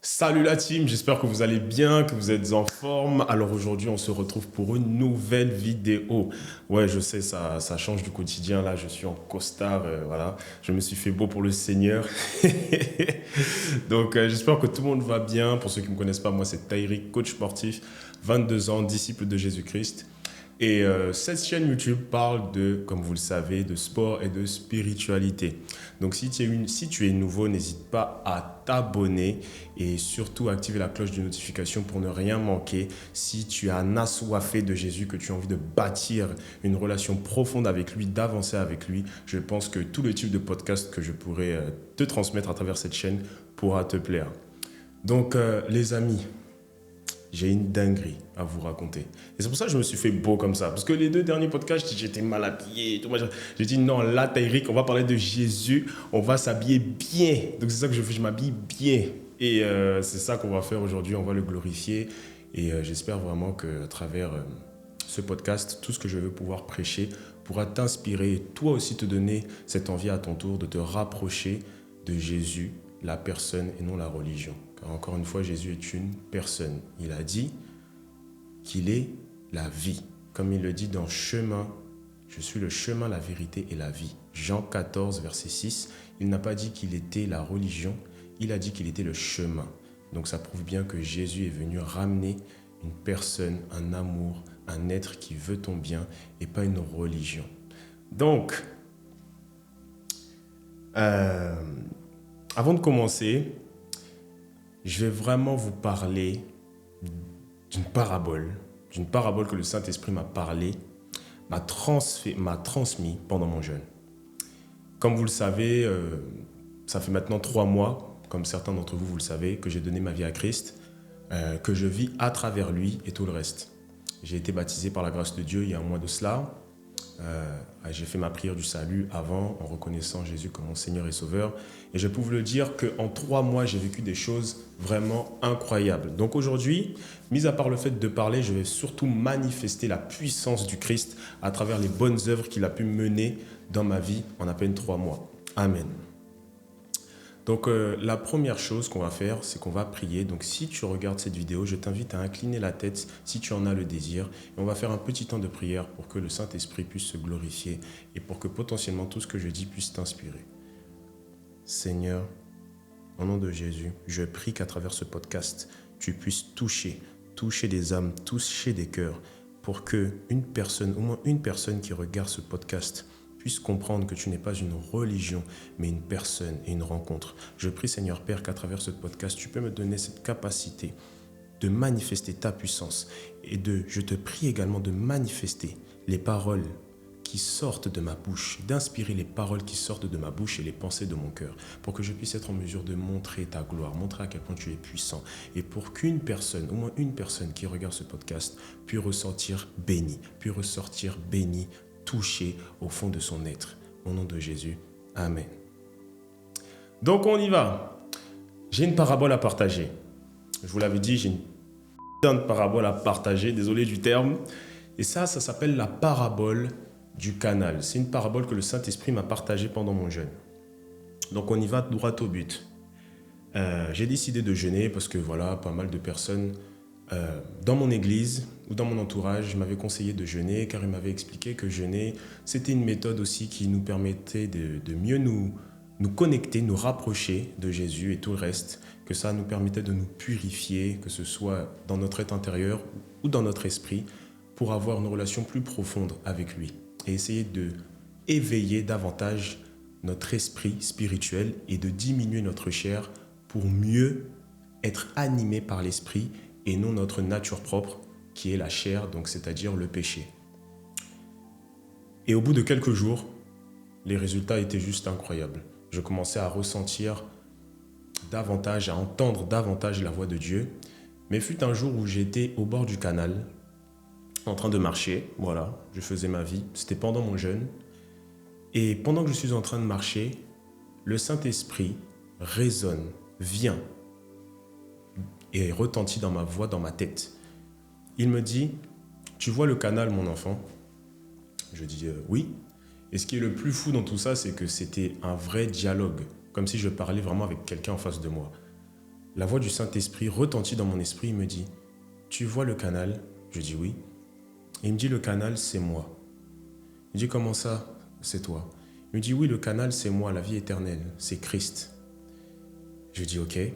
Salut la team, j'espère que vous allez bien, que vous êtes en forme. Alors aujourd'hui, on se retrouve pour une nouvelle vidéo. Ouais, je sais, ça change du quotidien. Là, je suis en costard, voilà. Je me suis fait beau pour le Seigneur. Donc, j'espère que tout le monde va bien. Pour ceux qui ne me connaissent pas, moi, c'est Taïri, coach sportif, 22 ans, disciple de Jésus-Christ. Et cette chaîne YouTube parle de, comme vous le savez, de sport et de spiritualité. Donc si tu es nouveau, n'hésite pas à t'abonner et surtout activer la cloche de notification pour ne rien manquer. Si tu as un assoiffé de Jésus, que tu as envie de bâtir une relation profonde avec lui, d'avancer avec lui, je pense que tout le type de podcast que je pourrais te transmettre à travers cette chaîne pourra te plaire. Donc les amis, j'ai une dinguerie à vous raconter. Et c'est pour ça que je me suis fait beau comme ça. Parce que les deux derniers podcasts, j'étais mal habillé. J'ai dit non, là, Taïrik, on va parler de Jésus. On va s'habiller bien. Donc c'est ça que je fais, je m'habille bien. Et c'est ça qu'on va faire aujourd'hui. On va le glorifier. Et j'espère vraiment qu'à travers ce podcast, tout ce que je veux pouvoir prêcher pourra t'inspirer et toi aussi te donner cette envie à ton tour de te rapprocher de Jésus, la personne et non la religion. Car encore une fois, Jésus est une personne. Il a dit qu'il est la vie. Comme il le dit dans Chemin, je suis le chemin, la vérité et la vie. Jean 14, verset 6, il n'a pas dit qu'il était la religion, il a dit qu'il était le chemin. Donc ça prouve bien que Jésus est venu ramener une personne, un amour, un être qui veut ton bien et pas une religion. Donc, avant de commencer, je vais vraiment vous parler d'une parabole que le Saint-Esprit m'a parlé, m'a transmis pendant mon jeûne. Comme vous le savez, ça fait maintenant 3 mois, comme certains d'entre vous, vous le savez, que j'ai donné ma vie à Christ, que je vis à travers lui et tout le reste. J'ai été baptisé par la grâce de Dieu il y a un mois de cela. J'ai fait ma prière du salut avant, en reconnaissant Jésus comme mon Seigneur et Sauveur. Et je peux vous le dire qu'en 3 mois, j'ai vécu des choses vraiment incroyables. Donc aujourd'hui, mis à part le fait de parler, je vais surtout manifester la puissance du Christ à travers les bonnes œuvres qu'il a pu mener dans ma vie en à peine 3 mois. Amen. Donc la première chose qu'on va faire, c'est qu'on va prier. Donc si tu regardes cette vidéo, je t'invite à incliner la tête si tu en as le désir. Et on va faire un petit temps de prière pour que le Saint-Esprit puisse se glorifier et pour que potentiellement tout ce que je dis puisse t'inspirer. Seigneur, au nom de Jésus, je prie qu'à travers ce podcast, tu puisses toucher des âmes, toucher des cœurs, pour que une personne, au moins une personne qui regarde ce podcast, puisse comprendre que tu n'es pas une religion, mais une personne et une rencontre. Je prie, Seigneur Père, qu'à travers ce podcast, tu peux me donner cette capacité de manifester ta puissance. Et je te prie également de manifester les paroles qui sortent de ma bouche, d'inspirer les paroles qui sortent de ma bouche et les pensées de mon cœur, pour que je puisse être en mesure de montrer ta gloire, montrer à quel point tu es puissant, et pour qu'une personne, au moins une personne qui regarde ce podcast, puisse ressortir bénie, touché au fond de son être. Au nom de Jésus, Amen. Donc on y va. J'ai une parabole à partager. Je vous l'avais dit, j'ai une putain de parabole à partager, désolé du terme. Et ça s'appelle la parabole du canal. C'est une parabole que le Saint-Esprit m'a partagée pendant mon jeûne. Donc on y va droit au but. J'ai décidé de jeûner parce que voilà, pas mal de personnes dans mon église ou dans mon entourage m'avaient conseillé de jeûner car ils m'avaient expliqué que jeûner, c'était une méthode aussi qui nous permettait de mieux nous connecter, nous rapprocher de Jésus et tout le reste, que ça nous permettait de nous purifier, que ce soit dans notre être intérieur ou dans notre esprit, pour avoir une relation plus profonde avec lui et essayer de éveiller davantage notre esprit spirituel et de diminuer notre chair pour mieux être animé par l'esprit et non notre nature propre qui est la chair, donc c'est-à-dire le péché. Et au bout de quelques jours, les résultats étaient juste incroyables. Je commençais à ressentir davantage, à entendre davantage la voix de Dieu. Mais fut un jour où j'étais au bord du canal, en train de marcher, voilà, je faisais ma vie, c'était pendant mon jeûne. Et pendant que je suis en train de marcher, le Saint-Esprit résonne, vient et retentit dans ma voix, dans ma tête. Il me dit, tu vois le canal, mon enfant? Je dis oui. Et ce qui est le plus fou dans tout ça, c'est que c'était un vrai dialogue, comme si je parlais vraiment avec quelqu'un en face de moi. la voix du Saint-Esprit retentit dans mon esprit. Il me dit, tu vois le canal? Je dis oui. Et il me dit, le canal, c'est moi. Il dit, comment ça, c'est toi? Il me dit, oui, le canal, c'est moi, la vie éternelle, c'est Christ. Je dis, ok. Et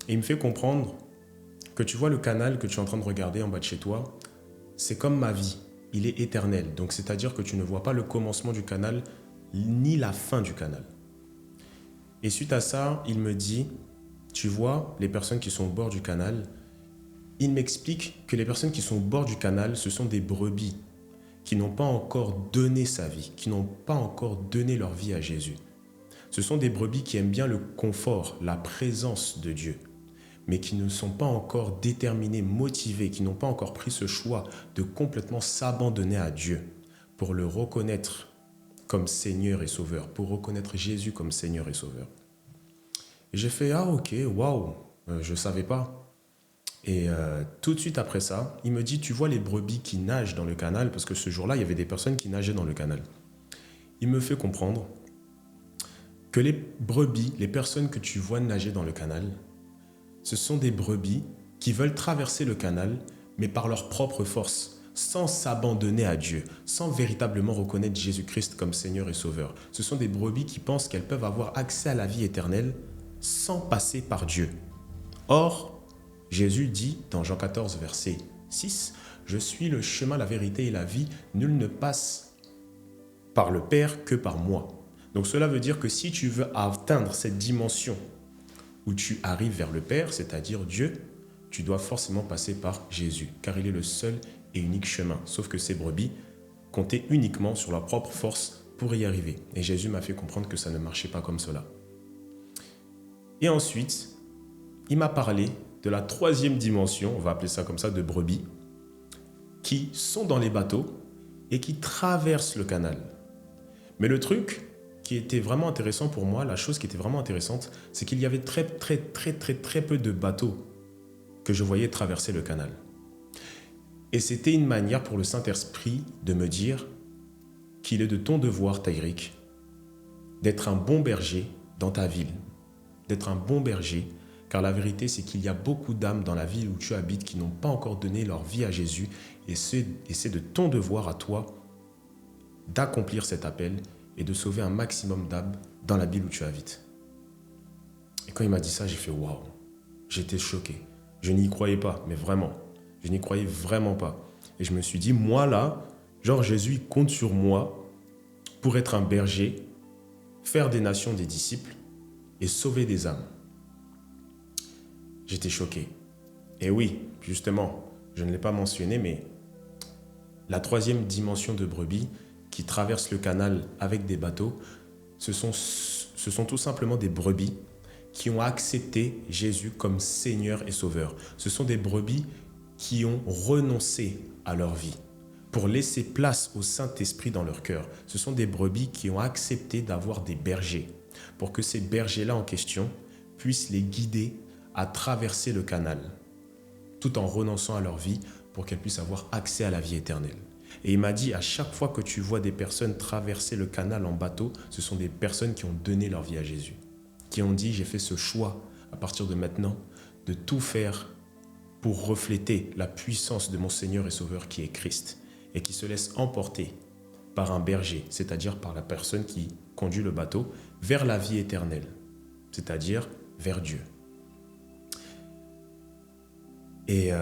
il me fait comprendre que tu vois le canal que tu es en train de regarder en bas de chez toi, c'est comme ma vie, il est éternel. Donc c'est-à-dire que tu ne vois pas le commencement du canal, ni la fin du canal. Et suite à ça, il me dit, tu vois, les personnes qui sont au bord du canal, il m'explique que les personnes qui sont au bord du canal, ce sont des brebis qui n'ont pas encore donné sa vie, qui n'ont pas encore donné leur vie à Jésus. Ce sont des brebis qui aiment bien le confort, la présence de Dieu, mais qui ne sont pas encore déterminés, motivés, qui n'ont pas encore pris ce choix de complètement s'abandonner à Dieu pour le reconnaître comme Seigneur et Sauveur, pour reconnaître Jésus comme Seigneur et Sauveur. Et j'ai fait, ah ok, waouh, je ne savais pas. Et tout de suite après ça, il me dit, tu vois les brebis qui nagent dans le canal, parce que ce jour-là, il y avait des personnes qui nageaient dans le canal. Il me fait comprendre que les brebis, les personnes que tu vois nager dans le canal, ce sont des brebis qui veulent traverser le canal, mais par leur propre force, sans s'abandonner à Dieu, sans véritablement reconnaître Jésus-Christ comme Seigneur et Sauveur. Ce sont des brebis qui pensent qu'elles peuvent avoir accès à la vie éternelle sans passer par Dieu. Or, Jésus dit dans Jean 14, verset 6, « Je suis le chemin, la vérité et la vie. Nul ne passe par le Père que par moi. » Donc cela veut dire que si tu veux atteindre cette dimension où tu arrives vers le Père, c'est-à-dire Dieu, tu dois forcément passer par Jésus, car il est le seul et unique chemin. Sauf que ces brebis comptaient uniquement sur leur propre force pour y arriver. Et Jésus m'a fait comprendre que ça ne marchait pas comme cela. Et ensuite, il m'a parlé de la troisième dimension, on va appeler ça comme ça, de brebis, qui sont dans les bateaux et qui traversent le canal. Mais le truc qui était vraiment intéressant pour moi, la chose qui était vraiment intéressante, c'est qu'il y avait très peu de bateaux que je voyais traverser le canal. Et c'était une manière pour le Saint-Esprit de me dire qu'il est de ton devoir, Taïrik, d'être un bon berger dans ta ville, d'être un bon berger, car la vérité, c'est qu'il y a beaucoup d'âmes dans la ville où tu habites qui n'ont pas encore donné leur vie à Jésus, et c'est de ton devoir à toi d'accomplir cet appel et de sauver un maximum d'âmes dans la ville où tu habites. Et quand il m'a dit ça, j'ai fait waouh, j'étais choqué. Je n'y croyais pas, mais vraiment, je n'y croyais vraiment pas. Et je me suis dit, moi là, genre Jésus il compte sur moi pour être un berger, faire des nations des disciples et sauver des âmes. J'étais choqué. Et oui, justement, je ne l'ai pas mentionné, mais la troisième dimension de brebis qui traverse le canal avec des bateaux, ce sont tout simplement des brebis qui ont accepté Jésus comme Seigneur et Sauveur. Ce sont des brebis qui ont renoncé à leur vie pour laisser place au Saint-Esprit dans leur cœur. Ce sont des brebis qui ont accepté d'avoir des bergers pour que ces bergers-là en question puissent les guider à traverser le canal, tout en renonçant à leur vie pour qu'elles puissent avoir accès à la vie éternelle. Et il m'a dit, à chaque fois que tu vois des personnes traverser le canal en bateau, ce sont des personnes qui ont donné leur vie à Jésus, qui ont dit, j'ai fait ce choix à partir de maintenant de tout faire pour refléter la puissance de mon Seigneur et Sauveur qui est Christ, et qui se laisse emporter par un berger, c'est-à-dire par la personne qui conduit le bateau, vers la vie éternelle, c'est-à-dire vers Dieu. Et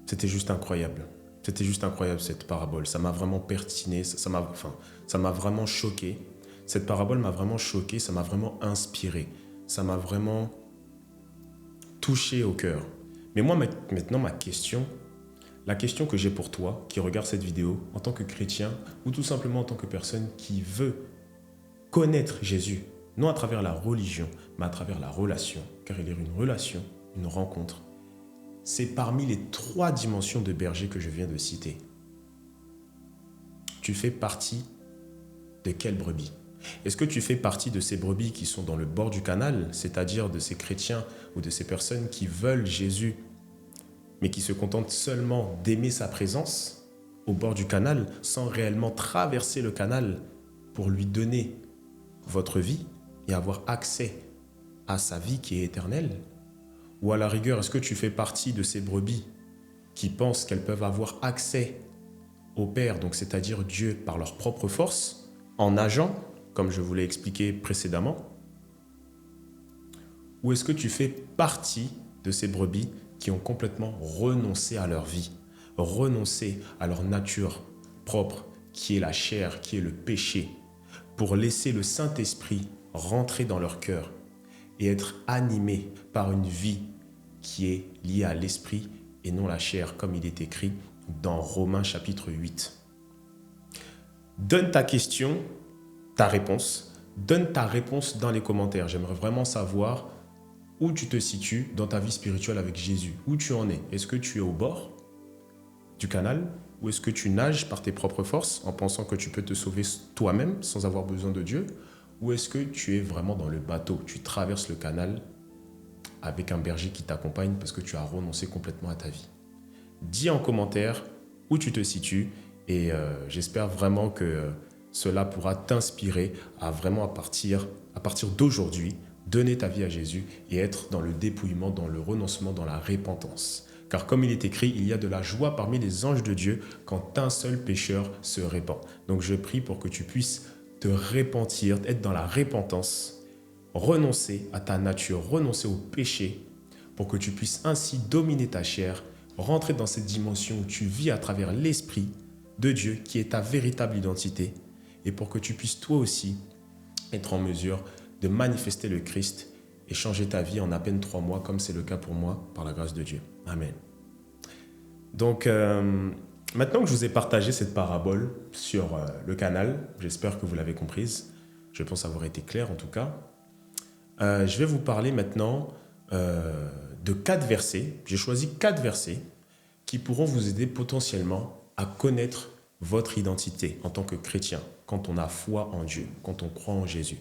c'était juste incroyable. C'était juste incroyable cette parabole. Ça m'a vraiment pertiné, ça m'a vraiment choqué. Cette parabole m'a vraiment choqué, ça m'a vraiment inspiré. Ça m'a vraiment touché au cœur. Mais moi, maintenant, la question que j'ai pour toi, qui regarde cette vidéo, en tant que chrétien, ou tout simplement en tant que personne qui veut connaître Jésus, non à travers la religion, mais à travers la relation, car il y a une relation, une rencontre. C'est parmi les 3 dimensions de berger que je viens de citer. Tu fais partie de quelle brebis? Est-ce que tu fais partie de ces brebis qui sont dans le bord du canal, c'est-à-dire de ces chrétiens ou de ces personnes qui veulent Jésus, mais qui se contentent seulement d'aimer sa présence au bord du canal, sans réellement traverser le canal pour lui donner votre vie et avoir accès à sa vie qui est éternelle? Ou à la rigueur, est-ce que tu fais partie de ces brebis qui pensent qu'elles peuvent avoir accès au Père, donc c'est-à-dire Dieu, par leur propre force, en nageant, comme je vous l'ai expliqué précédemment? Ou est-ce que tu fais partie de ces brebis qui ont complètement renoncé à leur vie, renoncé à leur nature propre, qui est la chair, qui est le péché, pour laisser le Saint-Esprit rentrer dans leur cœur et être animé par une vie qui est liée à l'Esprit et non la chair, comme il est écrit dans Romains chapitre 8. Donne ta question, ta réponse. Donne ta réponse dans les commentaires. J'aimerais vraiment savoir où tu te situes dans ta vie spirituelle avec Jésus. Où tu en es. Est-ce que tu es au bord du canal ou est-ce que tu nages par tes propres forces en pensant que tu peux te sauver toi-même sans avoir besoin de Dieu? Ou est-ce que tu es vraiment dans le bateau? Tu traverses le canal avec un berger qui t'accompagne parce que tu as renoncé complètement à ta vie. Dis en commentaire où tu te situes et j'espère vraiment que cela pourra t'inspirer à vraiment à partir d'aujourd'hui, donner ta vie à Jésus et être dans le dépouillement, dans le renoncement, dans la repentance. Car comme il est écrit, il y a de la joie parmi les anges de Dieu quand un seul pécheur se répand. Donc je prie pour que tu puisses te repentir, être dans la repentance, renoncer à ta nature, renoncer au péché, pour que tu puisses ainsi dominer ta chair, rentrer dans cette dimension où tu vis à travers l'Esprit de Dieu qui est ta véritable identité, et pour que tu puisses toi aussi être en mesure de manifester le Christ et changer ta vie en à peine 3 mois, comme c'est le cas pour moi, par la grâce de Dieu. Amen. Donc, maintenant que je vous ai partagé cette parabole sur le canal, j'espère que vous l'avez comprise. Je pense avoir été clair en tout cas. Je vais vous parler maintenant de 4 versets. J'ai choisi 4 versets qui pourront vous aider potentiellement à connaître votre identité en tant que chrétien, quand on a foi en Dieu, quand on croit en Jésus.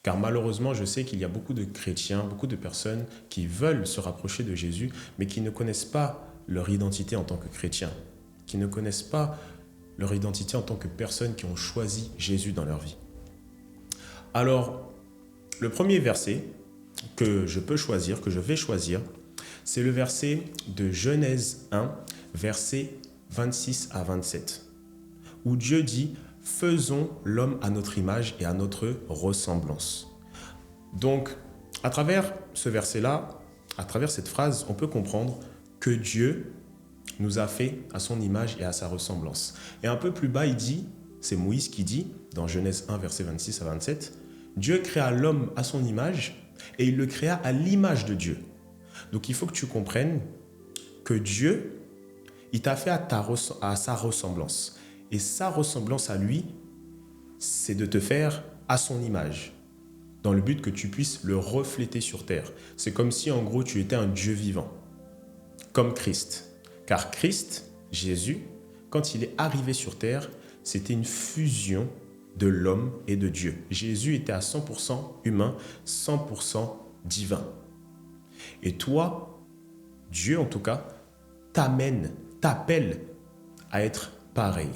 Car malheureusement, je sais qu'il y a beaucoup de chrétiens, beaucoup de personnes qui veulent se rapprocher de Jésus, mais qui ne connaissent pas leur identité en tant que chrétien, qui ne connaissent pas leur identité en tant que personnes qui ont choisi Jésus dans leur vie. Alors, le premier verset que je peux choisir, que je vais choisir, c'est le verset de Genèse 1, versets 26 à 27, où Dieu dit « Faisons l'homme à notre image et à notre ressemblance ». Donc, à travers ce verset-là, à travers cette phrase, on peut comprendre que Dieu nous a fait à son image et à sa ressemblance. Et un peu plus bas, il dit, c'est Moïse qui dit, dans Genèse 1, versets 26 à 27, « Dieu créa l'homme à son image et il le créa à l'image de Dieu ». Donc, il faut que tu comprennes que Dieu, il t'a fait à sa ressemblance. Et sa ressemblance à lui, c'est de te faire à son image, dans le but que tu puisses le refléter sur terre. C'est comme si, en gros, tu étais un Dieu vivant, comme Christ. Car Christ, Jésus, quand il est arrivé sur terre, c'était une fusion de l'homme et de Dieu. Jésus était à 100% humain, 100% divin. Et toi, Dieu en tout cas, t'appelle à être pareil.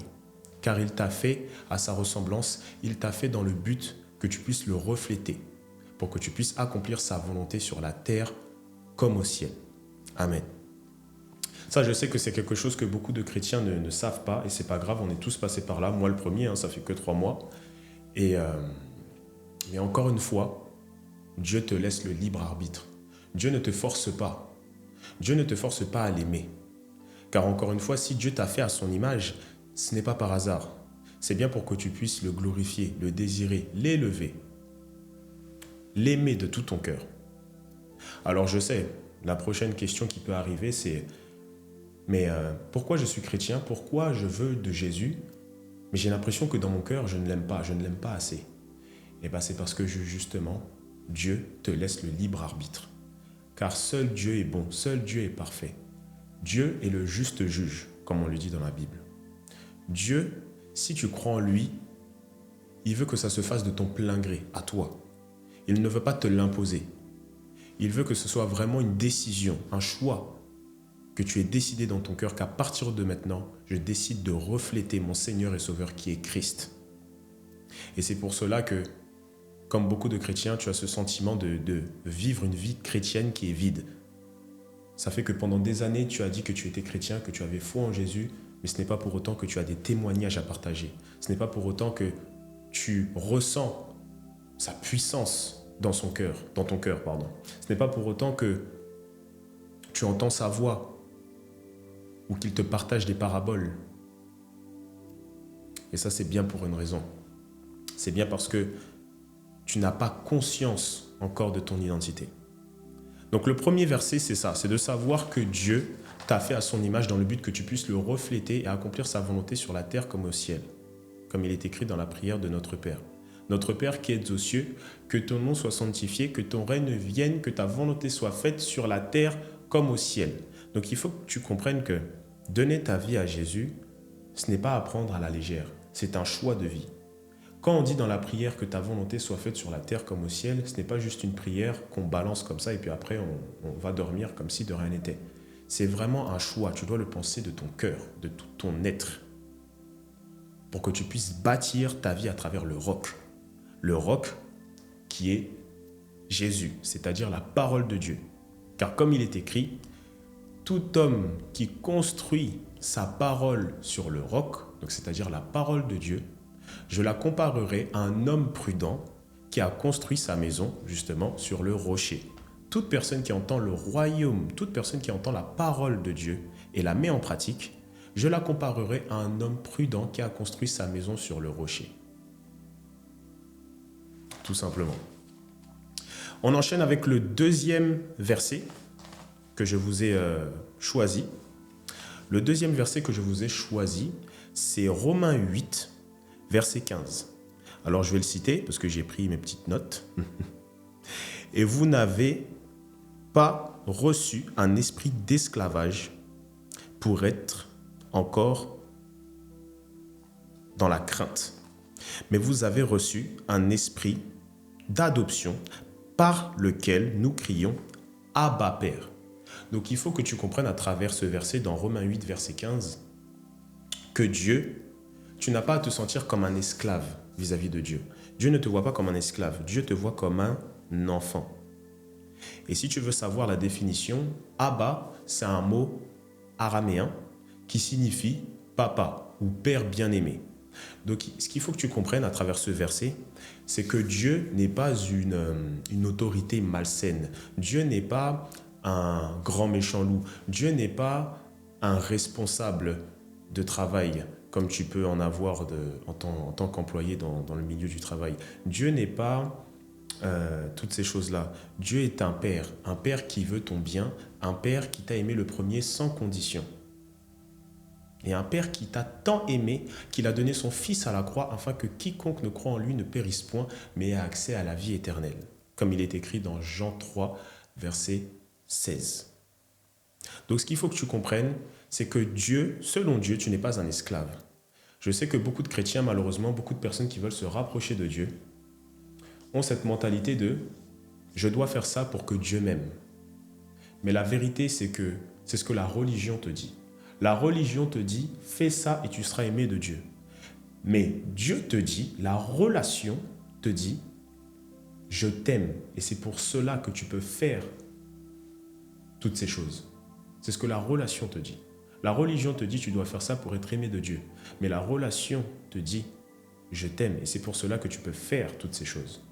Car il t'a fait à sa ressemblance, il t'a fait dans le but que tu puisses le refléter, pour que tu puisses accomplir sa volonté sur la terre comme au ciel. Amen. Ça, je sais que c'est quelque chose que beaucoup de chrétiens ne savent pas, et c'est pas grave, on est tous passés par là. Moi, le premier, ça fait que 3 mois. Mais encore une fois, Dieu te laisse le libre arbitre. Dieu ne te force pas. Dieu ne te force pas à l'aimer. Car encore une fois, si Dieu t'a fait à son image, ce n'est pas par hasard. C'est bien pour que tu puisses le glorifier, le désirer, l'élever, l'aimer de tout ton cœur. Alors je sais, la prochaine question qui peut arriver, c'est « Mais pourquoi je suis chrétien? Pourquoi je veux de Jésus? Mais j'ai l'impression que dans mon cœur, je ne l'aime pas assez. » Et bien c'est parce que justement, Dieu te laisse le libre arbitre. Car seul Dieu est bon, seul Dieu est parfait. Dieu est le juste juge, comme on le dit dans la Bible. Dieu, si tu crois en lui, il veut que ça se fasse de ton plein gré, à toi. Il ne veut pas te l'imposer. Il veut que ce soit vraiment une décision, un choix, que tu aies décidé dans ton cœur qu'à partir de maintenant, je décide de refléter mon Seigneur et Sauveur qui est Christ. Et c'est pour cela que, comme beaucoup de chrétiens, tu as ce sentiment de vivre une vie chrétienne qui est vide. Ça fait que pendant des années, tu as dit que tu étais chrétien, que tu avais foi en Jésus, mais ce n'est pas pour autant que tu as des témoignages à partager. Ce n'est pas pour autant que tu ressens sa puissance dans ton cœur, pardon. Ce n'est pas pour autant que tu entends sa voix ou qu'il te partage des paraboles. Et ça, c'est bien pour une raison. C'est bien parce que tu n'as pas conscience encore de ton identité. Donc le premier verset, c'est ça, c'est de savoir que Dieu t'a fait à son image dans le but que tu puisses le refléter et accomplir sa volonté sur la terre comme au ciel, comme il est écrit dans la prière de notre Père. Notre Père qui es aux cieux, que ton nom soit sanctifié, que ton règne vienne, que ta volonté soit faite sur la terre comme au ciel. Donc il faut que tu comprennes que donner ta vie à Jésus, ce n'est pas à prendre à la légère, c'est un choix de vie. Quand on dit dans la prière que ta volonté soit faite sur la terre comme au ciel, ce n'est pas juste une prière qu'on balance comme ça et puis après on va dormir comme si de rien n'était. C'est vraiment un choix, tu dois le penser de ton cœur, de tout ton être, pour que tu puisses bâtir ta vie à travers le roc. Le roc qui est Jésus, c'est-à-dire la parole de Dieu. Car comme il est écrit, tout homme qui construit sa parole sur le roc, donc c'est-à-dire la parole de Dieu, je la comparerai à un homme prudent qui a construit sa maison justement sur le rocher. Toute personne qui entend le royaume, toute personne qui entend la parole de Dieu et la met en pratique, je la comparerai à un homme prudent qui a construit sa maison sur le rocher. Tout simplement. On enchaîne avec le deuxième verset que je vous ai choisi. Le deuxième verset que je vous ai choisi, c'est Romains 8, verset 15. Alors je vais le citer parce que j'ai pris mes petites notes. Et vous n'avez pas reçu un esprit d'esclavage pour être encore dans la crainte. Mais vous avez reçu un esprit d'adoption par lequel nous crions « Abba Père ». Donc il faut que tu comprennes à travers ce verset dans Romains 8, verset 15, que Dieu, tu n'as pas à te sentir comme un esclave vis-à-vis de Dieu. Dieu ne te voit pas comme un esclave, Dieu te voit comme un enfant. Et si tu veux savoir la définition, Abba, c'est un mot araméen qui signifie papa ou père bien-aimé. Donc, ce qu'il faut que tu comprennes à travers ce verset, c'est que Dieu n'est pas une autorité malsaine. Dieu n'est pas un grand méchant loup. Dieu n'est pas un responsable de travail, comme tu peux en avoir en tant qu'employé dans le milieu du travail. Dieu n'est pas toutes ces choses-là. Dieu est un père qui veut ton bien, un père qui t'a aimé le premier sans condition. Et un père qui t'a tant aimé qu'il a donné son fils à la croix afin que quiconque ne croit en lui ne périsse point, mais ait accès à la vie éternelle. Comme il est écrit dans Jean 3, verset 16. Donc ce qu'il faut que tu comprennes, c'est que Dieu, selon Dieu, tu n'es pas un esclave. Je sais que beaucoup de chrétiens, malheureusement, beaucoup de personnes qui veulent se rapprocher de Dieu, ont cette mentalité de « je dois faire ça pour que Dieu m'aime ». Mais la vérité, c'est que c'est ce que la religion te dit. La religion te dit « fais ça et tu seras aimé de Dieu ». Mais Dieu te dit, la relation te dit « je t'aime » et c'est pour cela que tu peux faire toutes ces choses. C'est ce que la relation te dit. La religion te dit « tu dois faire ça pour être aimé de Dieu ». Mais la relation te dit « je t'aime » et c'est pour cela que tu peux faire toutes ces choses.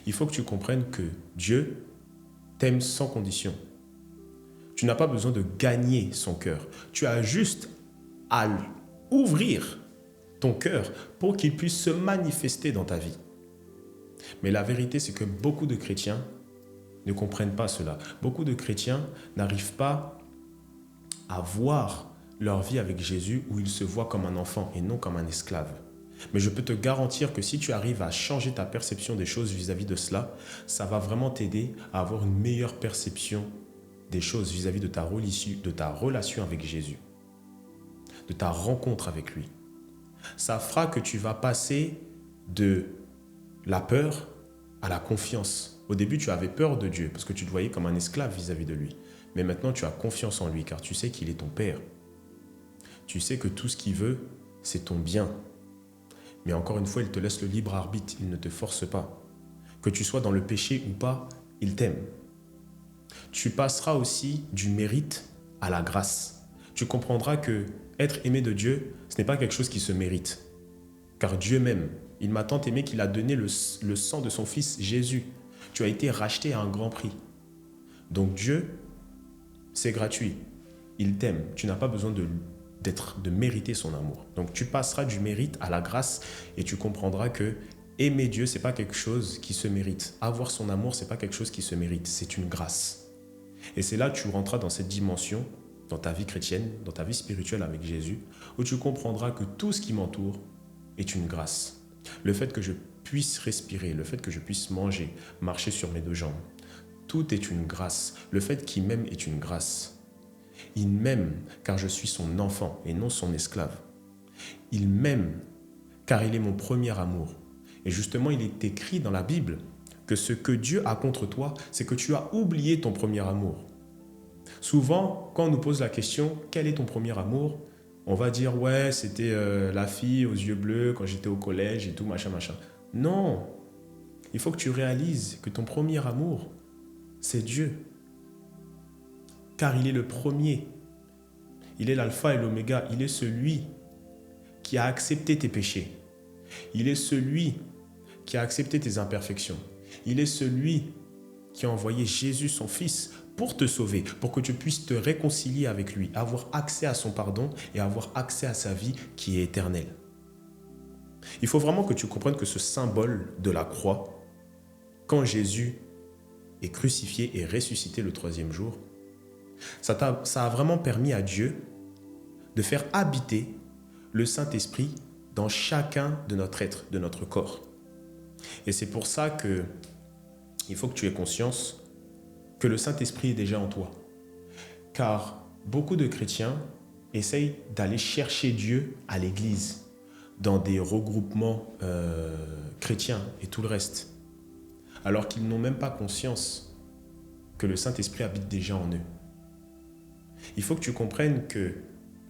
Il faut que tu comprennes que Dieu t'aime sans condition. Tu n'as pas besoin de gagner son cœur. Tu as juste à ouvrir ton cœur pour qu'il puisse se manifester dans ta vie. Mais la vérité, c'est que beaucoup de chrétiens ne comprennent pas cela. Beaucoup de chrétiens n'arrivent pas à voir leur vie avec Jésus où ils se voient comme un enfant et non comme un esclave. Mais je peux te garantir que si tu arrives à changer ta perception des choses vis-à-vis de cela, ça va vraiment t'aider à avoir une meilleure perception des choses vis-à-vis de ta relation avec Jésus, de ta rencontre avec lui. Ça fera que tu vas passer de la peur à la confiance. Au début, tu avais peur de Dieu parce que tu te voyais comme un esclave vis-à-vis de lui. Mais maintenant, tu as confiance en lui car tu sais qu'il est ton Père. Tu sais que tout ce qu'il veut, c'est ton bien. Mais encore une fois, il te laisse le libre arbitre, il ne te force pas. Que tu sois dans le péché ou pas, il t'aime. Tu passeras aussi du mérite à la grâce. Tu comprendras que être aimé de Dieu, ce n'est pas quelque chose qui se mérite. Car Dieu m'aime. Il m'a tant aimé qu'il a donné le sang de son Fils Jésus. Tu as été racheté à un grand prix. Donc Dieu, c'est gratuit. Il t'aime. Tu n'as pas besoin de mériter son amour. Donc tu passeras du mérite à la grâce et tu comprendras que aimer Dieu, ce n'est pas quelque chose qui se mérite. Avoir son amour, ce n'est pas quelque chose qui se mérite. C'est une grâce. Et c'est là que tu rentreras dans cette dimension, dans ta vie chrétienne, dans ta vie spirituelle avec Jésus, où tu comprendras que tout ce qui m'entoure est une grâce. Le fait que je puisse respirer, le fait que je puisse manger, marcher sur mes deux jambes, tout est une grâce. Le fait qu'il m'aime est une grâce. Il m'aime car je suis son enfant et non son esclave. Il m'aime car il est mon premier amour. Et justement, il est écrit dans la Bible que ce que Dieu a contre toi, c'est que tu as oublié ton premier amour. Souvent, quand on nous pose la question « Quel est ton premier amour ?», on va dire « Ouais, c'était la fille aux yeux bleus quand j'étais au collège et tout, machin, machin. » Non, il faut que tu réalises que ton premier amour, c'est Dieu. Car il est le premier. Il est l'alpha et l'oméga. Il est celui qui a accepté tes péchés. Il est celui qui a accepté tes imperfections. Il est celui qui a envoyé Jésus, son Fils, pour te sauver, pour que tu puisses te réconcilier avec lui, avoir accès à son pardon et avoir accès à sa vie qui est éternelle. Il faut vraiment que tu comprennes que ce symbole de la croix, quand Jésus est crucifié et ressuscité le troisième jour, ça a vraiment permis à Dieu de faire habiter le Saint-Esprit dans chacun de notre être, de notre corps. Et c'est pour ça que il faut que tu aies conscience que le Saint-Esprit est déjà en toi. Car beaucoup de chrétiens essayent d'aller chercher Dieu à l'église, dans des regroupements chrétiens et tout le reste, alors qu'ils n'ont même pas conscience que le Saint-Esprit habite déjà en eux. Il faut que tu comprennes que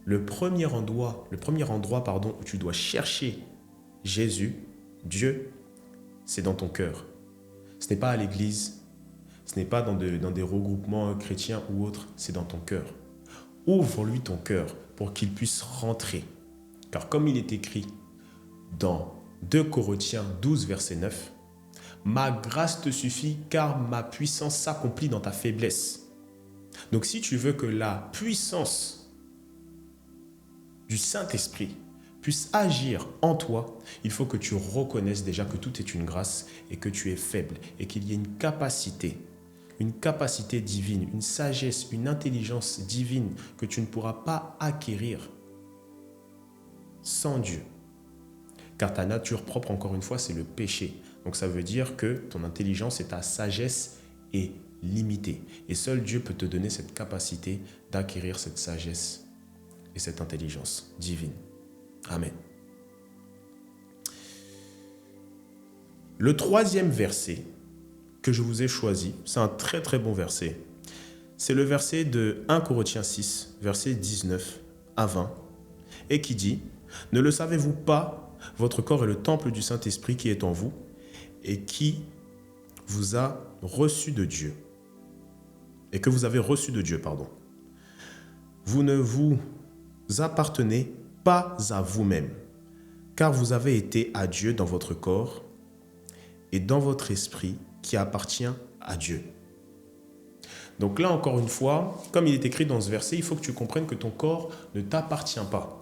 le premier endroit où tu dois chercher Jésus, Dieu, c'est dans ton cœur. Ce n'est pas à l'église, ce n'est pas dans des regroupements chrétiens ou autres, c'est dans ton cœur. Ouvre-lui ton cœur pour qu'il puisse rentrer. Car comme il est écrit dans 2 Corinthiens 12, verset 9, « Ma grâce te suffit car ma puissance s'accomplit dans ta faiblesse. » Donc si tu veux que la puissance du Saint-Esprit puisse agir en toi, il faut que tu reconnaisses déjà que tout est une grâce et que tu es faible et qu'il y ait une capacité divine, une sagesse, une intelligence divine que tu ne pourras pas acquérir sans Dieu. Car ta nature propre, encore une fois, c'est le péché. Donc ça veut dire que ton intelligence et ta sagesse est limitée. Et seul Dieu peut te donner cette capacité d'acquérir cette sagesse et cette intelligence divine. Amen. Le troisième verset que je vous ai choisi, c'est un très très bon verset. C'est le verset de 1 Corinthiens 6, verset 19 à 20, et qui dit « Ne le savez-vous pas, votre corps est le temple du Saint-Esprit qui est en vous et qui vous a reçu de Dieu. Et que vous avez reçu de Dieu, pardon. Vous ne vous appartenez pas à vous-même, car vous avez été à Dieu dans votre corps et dans votre esprit qui appartient à Dieu. » Donc là, encore une fois, comme il est écrit dans ce verset, il faut que tu comprennes que ton corps ne t'appartient pas.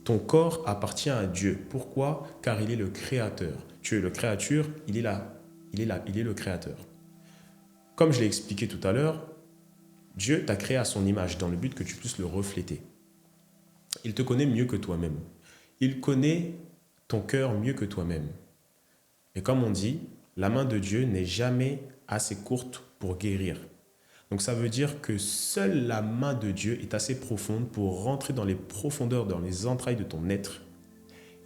Ton corps appartient à Dieu. Pourquoi ? Car il est le créateur. Tu es le créature, il est le créateur. Comme je l'ai expliqué tout à l'heure, Dieu t'a créé à son image dans le but que tu puisses le refléter. Il te connaît mieux que toi-même. Il connaît ton cœur mieux que toi-même. Et comme on dit, la main de Dieu n'est jamais assez courte pour guérir. Donc ça veut dire que seule la main de Dieu est assez profonde pour rentrer dans les profondeurs, dans les entrailles de ton être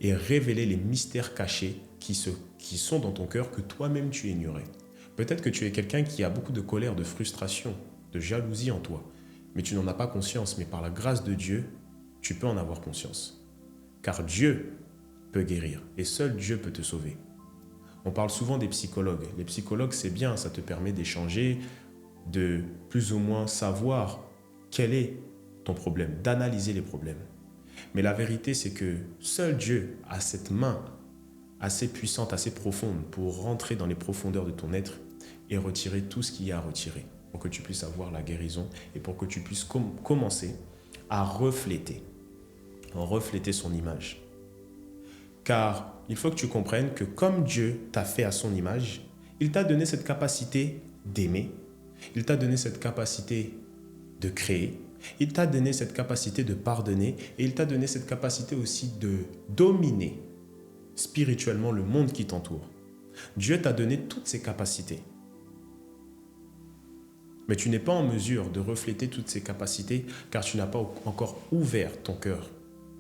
et révéler les mystères cachés qui sont dans ton cœur que toi-même tu ignorais. Peut-être que tu es quelqu'un qui a beaucoup de colère, de frustration, de jalousie en toi, mais tu n'en as pas conscience. Mais par la grâce de Dieu, tu peux en avoir conscience. Car Dieu peut guérir et seul Dieu peut te sauver. On parle souvent des psychologues. Les psychologues, c'est bien, ça te permet d'échanger de plus ou moins savoir quel est ton problème, d'analyser les problèmes. Mais la vérité, c'est que seul Dieu a cette main assez puissante, assez profonde pour rentrer dans les profondeurs de ton être et retirer tout ce qu'il y a à retirer pour que tu puisses avoir la guérison et pour que tu puisses commencer à refléter son image. Car il faut que tu comprennes que comme Dieu t'a fait à son image, il t'a donné cette capacité d'aimer, il t'a donné cette capacité de créer, il t'a donné cette capacité de pardonner et il t'a donné cette capacité aussi de dominer spirituellement le monde qui t'entoure. Dieu t'a donné toutes ces capacités. Mais tu n'es pas en mesure de refléter toutes ces capacités car tu n'as pas encore ouvert ton cœur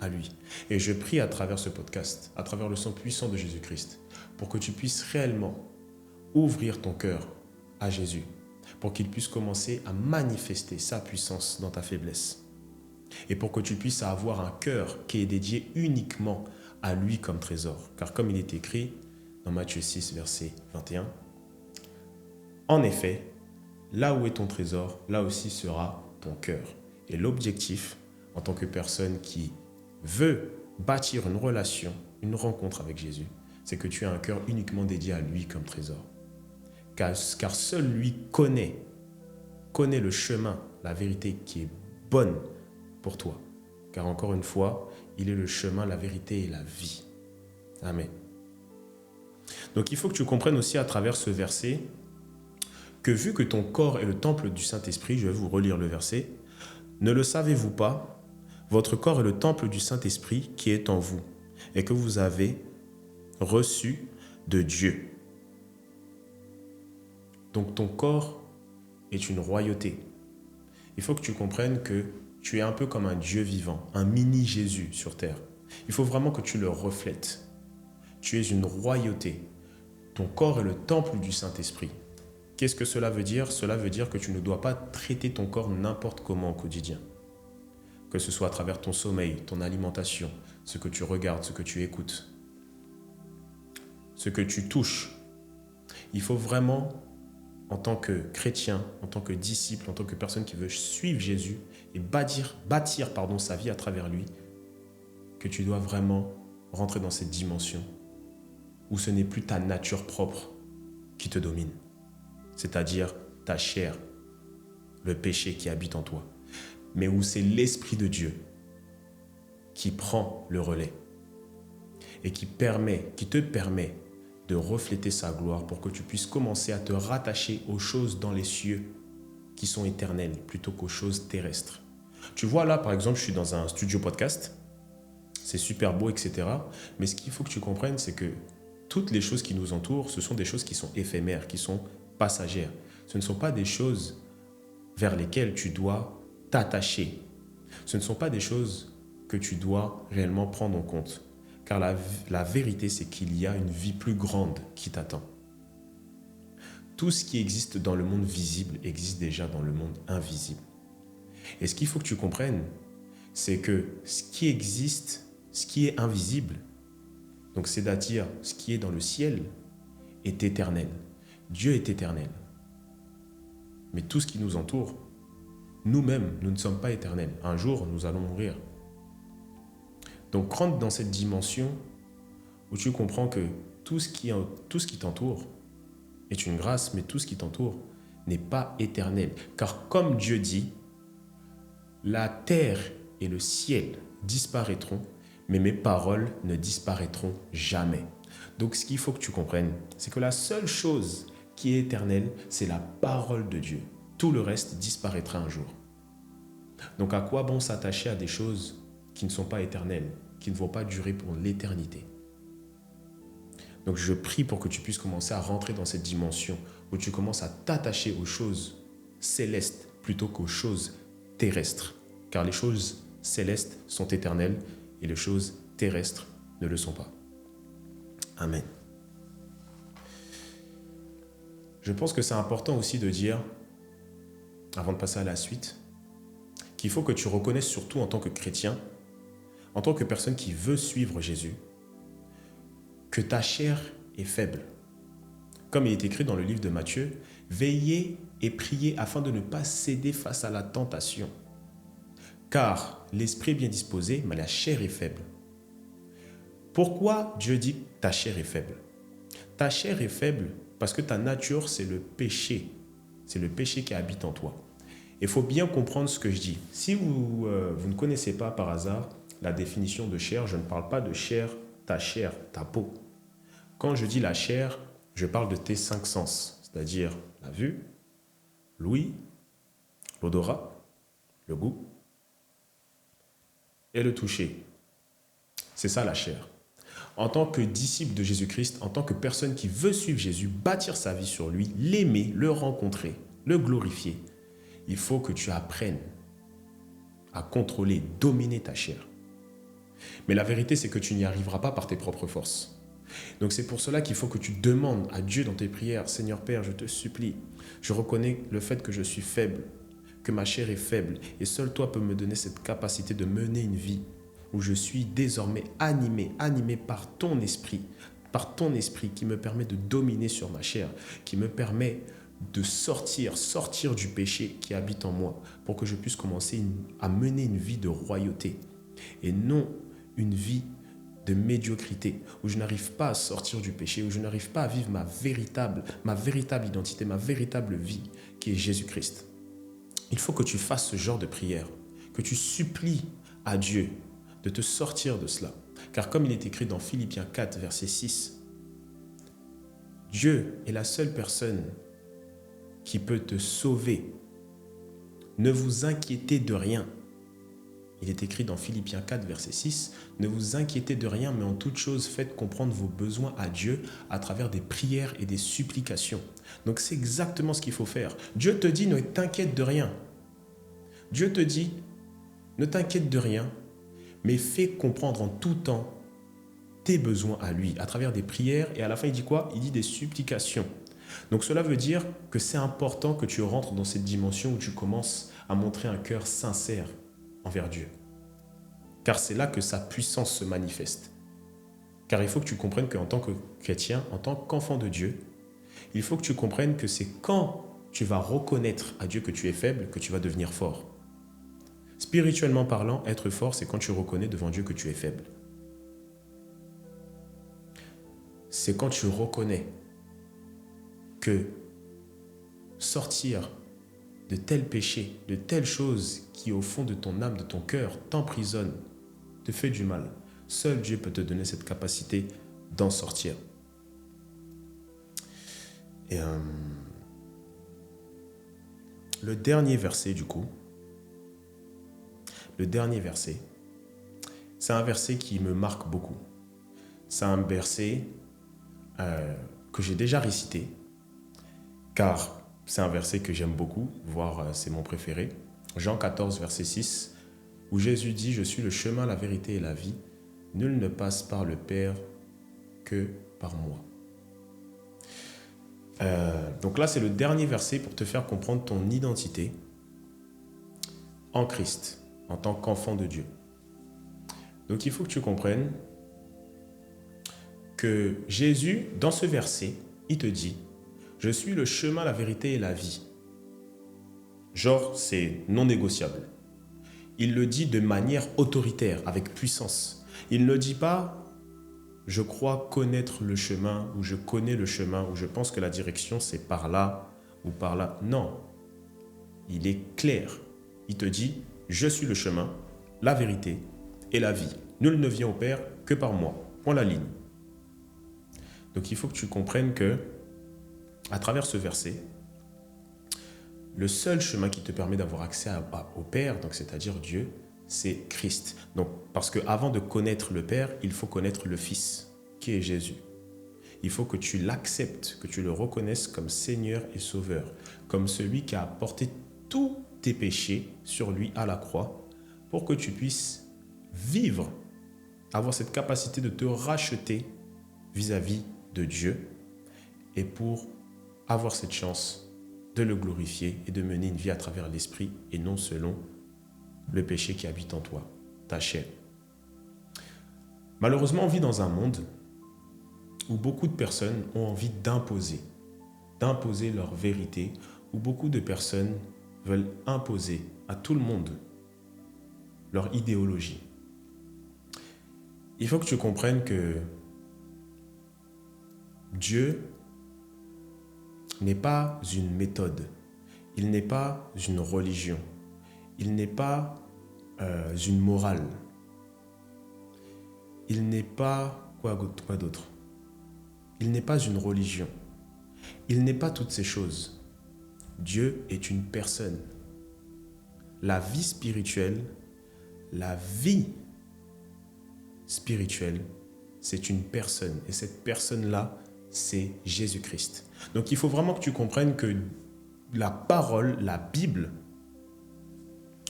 à lui. Et je prie à travers ce podcast, à travers le sang puissant de Jésus-Christ, pour que tu puisses réellement ouvrir ton cœur à Jésus, pour qu'il puisse commencer à manifester sa puissance dans ta faiblesse. Et pour que tu puisses avoir un cœur qui est dédié uniquement à lui comme trésor. Car comme il est écrit dans Matthieu 6, verset 21, « En effet, là où est ton trésor, là aussi sera ton cœur. » Et l'objectif, en tant que personne qui veut bâtir une relation, une rencontre avec Jésus, c'est que tu aies un cœur uniquement dédié à lui comme trésor. Car seul lui connaît le chemin, la vérité qui est bonne pour toi. Car encore une fois, il est le chemin, la vérité et la vie. Amen. Donc il faut que tu comprennes aussi à travers ce verset que vu que ton corps est le temple du Saint-Esprit, je vais vous relire le verset, ne le savez-vous pas, votre corps est le temple du Saint-Esprit qui est en vous et que vous avez reçu de Dieu. Donc ton corps est une royauté. Il faut que tu comprennes que tu es un peu comme un Dieu vivant, un mini Jésus sur terre. Il faut vraiment que tu le reflètes. Tu es une royauté. Ton corps est le temple du Saint-Esprit. Qu'est-ce que cela veut dire? Cela veut dire que tu ne dois pas traiter ton corps n'importe comment au quotidien. Que ce soit à travers ton sommeil, ton alimentation, ce que tu regardes, ce que tu écoutes, ce que tu touches. Il faut vraiment, en tant que chrétien, en tant que disciple, en tant que personne qui veut suivre Jésus et bâtir sa vie à travers lui, que tu dois vraiment rentrer dans cette dimension où ce n'est plus ta nature propre qui te domine, c'est-à-dire ta chair, le péché qui habite en toi, mais où c'est l'Esprit de Dieu qui prend le relais et qui te permet de refléter sa gloire pour que tu puisses commencer à te rattacher aux choses dans les cieux qui sont éternelles plutôt qu'aux choses terrestres. Tu vois là, par exemple, je suis dans un studio podcast, c'est super beau, etc. Mais ce qu'il faut que tu comprennes, c'est que toutes les choses qui nous entourent, ce sont des choses qui sont éphémères, qui sont passagères. Ce ne sont pas des choses vers lesquelles tu dois t'attacher. Ce ne sont pas des choses que tu dois réellement prendre en compte. Car la vérité, c'est qu'il y a une vie plus grande qui t'attend. Tout ce qui existe dans le monde visible existe déjà dans le monde invisible. Et ce qu'il faut que tu comprennes, c'est que ce qui existe, ce qui est invisible, donc c'est-à-dire ce qui est dans le ciel, est éternel. Dieu est éternel. Mais tout ce qui nous entoure, nous-mêmes, nous ne sommes pas éternels. Un jour, nous allons mourir. Donc rentre dans cette dimension où tu comprends que tout ce qui t'entoure est une grâce, mais tout ce qui t'entoure n'est pas éternel. Car comme Dieu dit, la terre et le ciel disparaîtront, mais mes paroles ne disparaîtront jamais. Donc ce qu'il faut que tu comprennes, c'est que la seule chose qui est éternelle, c'est la parole de Dieu. Tout le reste disparaîtra un jour. Donc à quoi bon s'attacher à des choses qui ne sont pas éternelles, qui ne vont pas durer pour l'éternité? Donc je prie pour que tu puisses commencer à rentrer dans cette dimension où tu commences à t'attacher aux choses célestes plutôt qu'aux choses terrestres. Car les choses célestes sont éternelles et les choses terrestres ne le sont pas. Amen. Je pense que c'est important aussi de dire, avant de passer à la suite, qu'il faut que tu reconnaisses surtout en tant que chrétien, en tant que personne qui veut suivre Jésus, que ta chair est faible. Comme il est écrit dans le livre de Matthieu, Veillez et priez afin de ne pas céder face à la tentation. Car l'esprit est bien disposé, mais la chair est faible. Pourquoi Dieu dit que ta chair est faible? Ta chair est faible parce que ta nature, c'est le péché. C'est le péché qui habite en toi. Il faut bien comprendre ce que je dis. Si vous ne connaissez pas par hasard la définition de chair, je ne parle pas de chair, ta peau. Quand je dis la chair, je parle de tes 5 sens, c'est-à-dire la vue, l'ouïe, l'odorat, le goût et le toucher. C'est ça la chair. En tant que disciple de Jésus-Christ, en tant que personne qui veut suivre Jésus, bâtir sa vie sur lui, l'aimer, le rencontrer, le glorifier, il faut que tu apprennes à contrôler, dominer ta chair. Mais la vérité, c'est que tu n'y arriveras pas par tes propres forces. Donc c'est pour cela qu'il faut que tu demandes à Dieu dans tes prières, Seigneur Père, je te supplie, je reconnais le fait que je suis faible, que ma chair est faible, et seul toi peux me donner cette capacité de mener une vie où je suis désormais animé par ton esprit qui me permet de dominer sur ma chair, qui me permet de sortir du péché qui habite en moi, pour que je puisse commencer à mener une vie de royauté, et non une vie de médiocrité, où je n'arrive pas à sortir du péché, où je n'arrive pas à vivre ma véritable identité, ma véritable vie, qui est Jésus-Christ. Il faut que tu fasses ce genre de prière, que tu supplies à Dieu de te sortir de cela. Car comme il est écrit dans Philippiens 4, verset 6, Dieu est la seule personne qui peut te sauver. Ne vous inquiétez de rien. Il est écrit dans Philippiens 4, verset 6, « Ne vous inquiétez de rien, mais en toute chose, faites comprendre vos besoins à Dieu à travers des prières et des supplications. » Donc c'est exactement ce qu'il faut faire. Dieu te dit, ne t'inquiète de rien. Dieu te dit, ne t'inquiète de rien, mais fais comprendre en tout temps tes besoins à lui, à travers des prières. Et à la fin, il dit quoi? Il dit des supplications. Donc cela veut dire que c'est important que tu rentres dans cette dimension où tu commences à montrer un cœur sincère envers Dieu. Car c'est là que sa puissance se manifeste. Car il faut que tu comprennes qu'en tant que chrétien, en tant qu'enfant de Dieu, il faut que tu comprennes que c'est quand tu vas reconnaître à Dieu que tu es faible que tu vas devenir fort. Spirituellement parlant, être fort, c'est quand tu reconnais devant Dieu que tu es faible. C'est quand tu reconnais que sortir de tels péchés, de telles choses qui au fond de ton âme, de ton cœur, t'emprisonnent, te fait du mal. Seul Dieu peut te donner cette capacité d'en sortir. Et le dernier verset du coup, c'est un verset qui me marque beaucoup. C'est un verset que j'ai déjà récité, car c'est un verset que j'aime beaucoup, voire c'est mon préféré. Jean 14, verset 6, où Jésus dit « Je suis le chemin, la vérité et la vie. Nul ne passe par le Père que par moi. » Donc là, c'est le dernier verset pour te faire comprendre ton identité en Christ, en tant qu'enfant de Dieu. Donc il faut que tu comprennes que Jésus, dans ce verset, il te dit « Je suis le chemin, la vérité et la vie. » Genre, c'est non négociable. Il le dit de manière autoritaire, avec puissance. Il ne dit pas « Je crois connaître le chemin » ou « Je connais le chemin » ou « Je pense que la direction c'est par là ou par là ». Non, il est clair. Il te dit « Je suis le chemin, la vérité et la vie. Nul ne vient au Père que par moi. » Point la ligne. Donc il faut que tu comprennes que, à travers ce verset, le seul chemin qui te permet d'avoir accès au Père, donc c'est-à-dire Dieu, c'est Christ. Donc, parce qu'avant de connaître le Père, il faut connaître le Fils, qui est Jésus. Il faut que tu l'acceptes, que tu le reconnaisses comme Seigneur et Sauveur, comme celui qui a porté tous tes péchés sur lui à la croix, pour que tu puisses vivre, avoir cette capacité de te racheter vis-à-vis de Dieu, et pour avoir cette chance de le glorifier et de mener une vie à travers l'esprit et non selon le péché qui habite en toi, ta chair. Malheureusement, on vit dans un monde où beaucoup de personnes ont envie d'imposer d'imposer leur vérité, où beaucoup de personnes veulent imposer à tout le monde leur idéologie. Il faut que tu comprennes que Dieu n'est pas une méthode, il n'est pas une religion, il n'est pas une morale, il n'est pas quoi d'autre? Il n'est pas une religion, il n'est pas toutes ces choses. Dieu est une personne. La vie spirituelle, c'est une personne. Et cette personne-là, c'est Jésus-Christ. Donc il faut vraiment que tu comprennes que la parole, la Bible,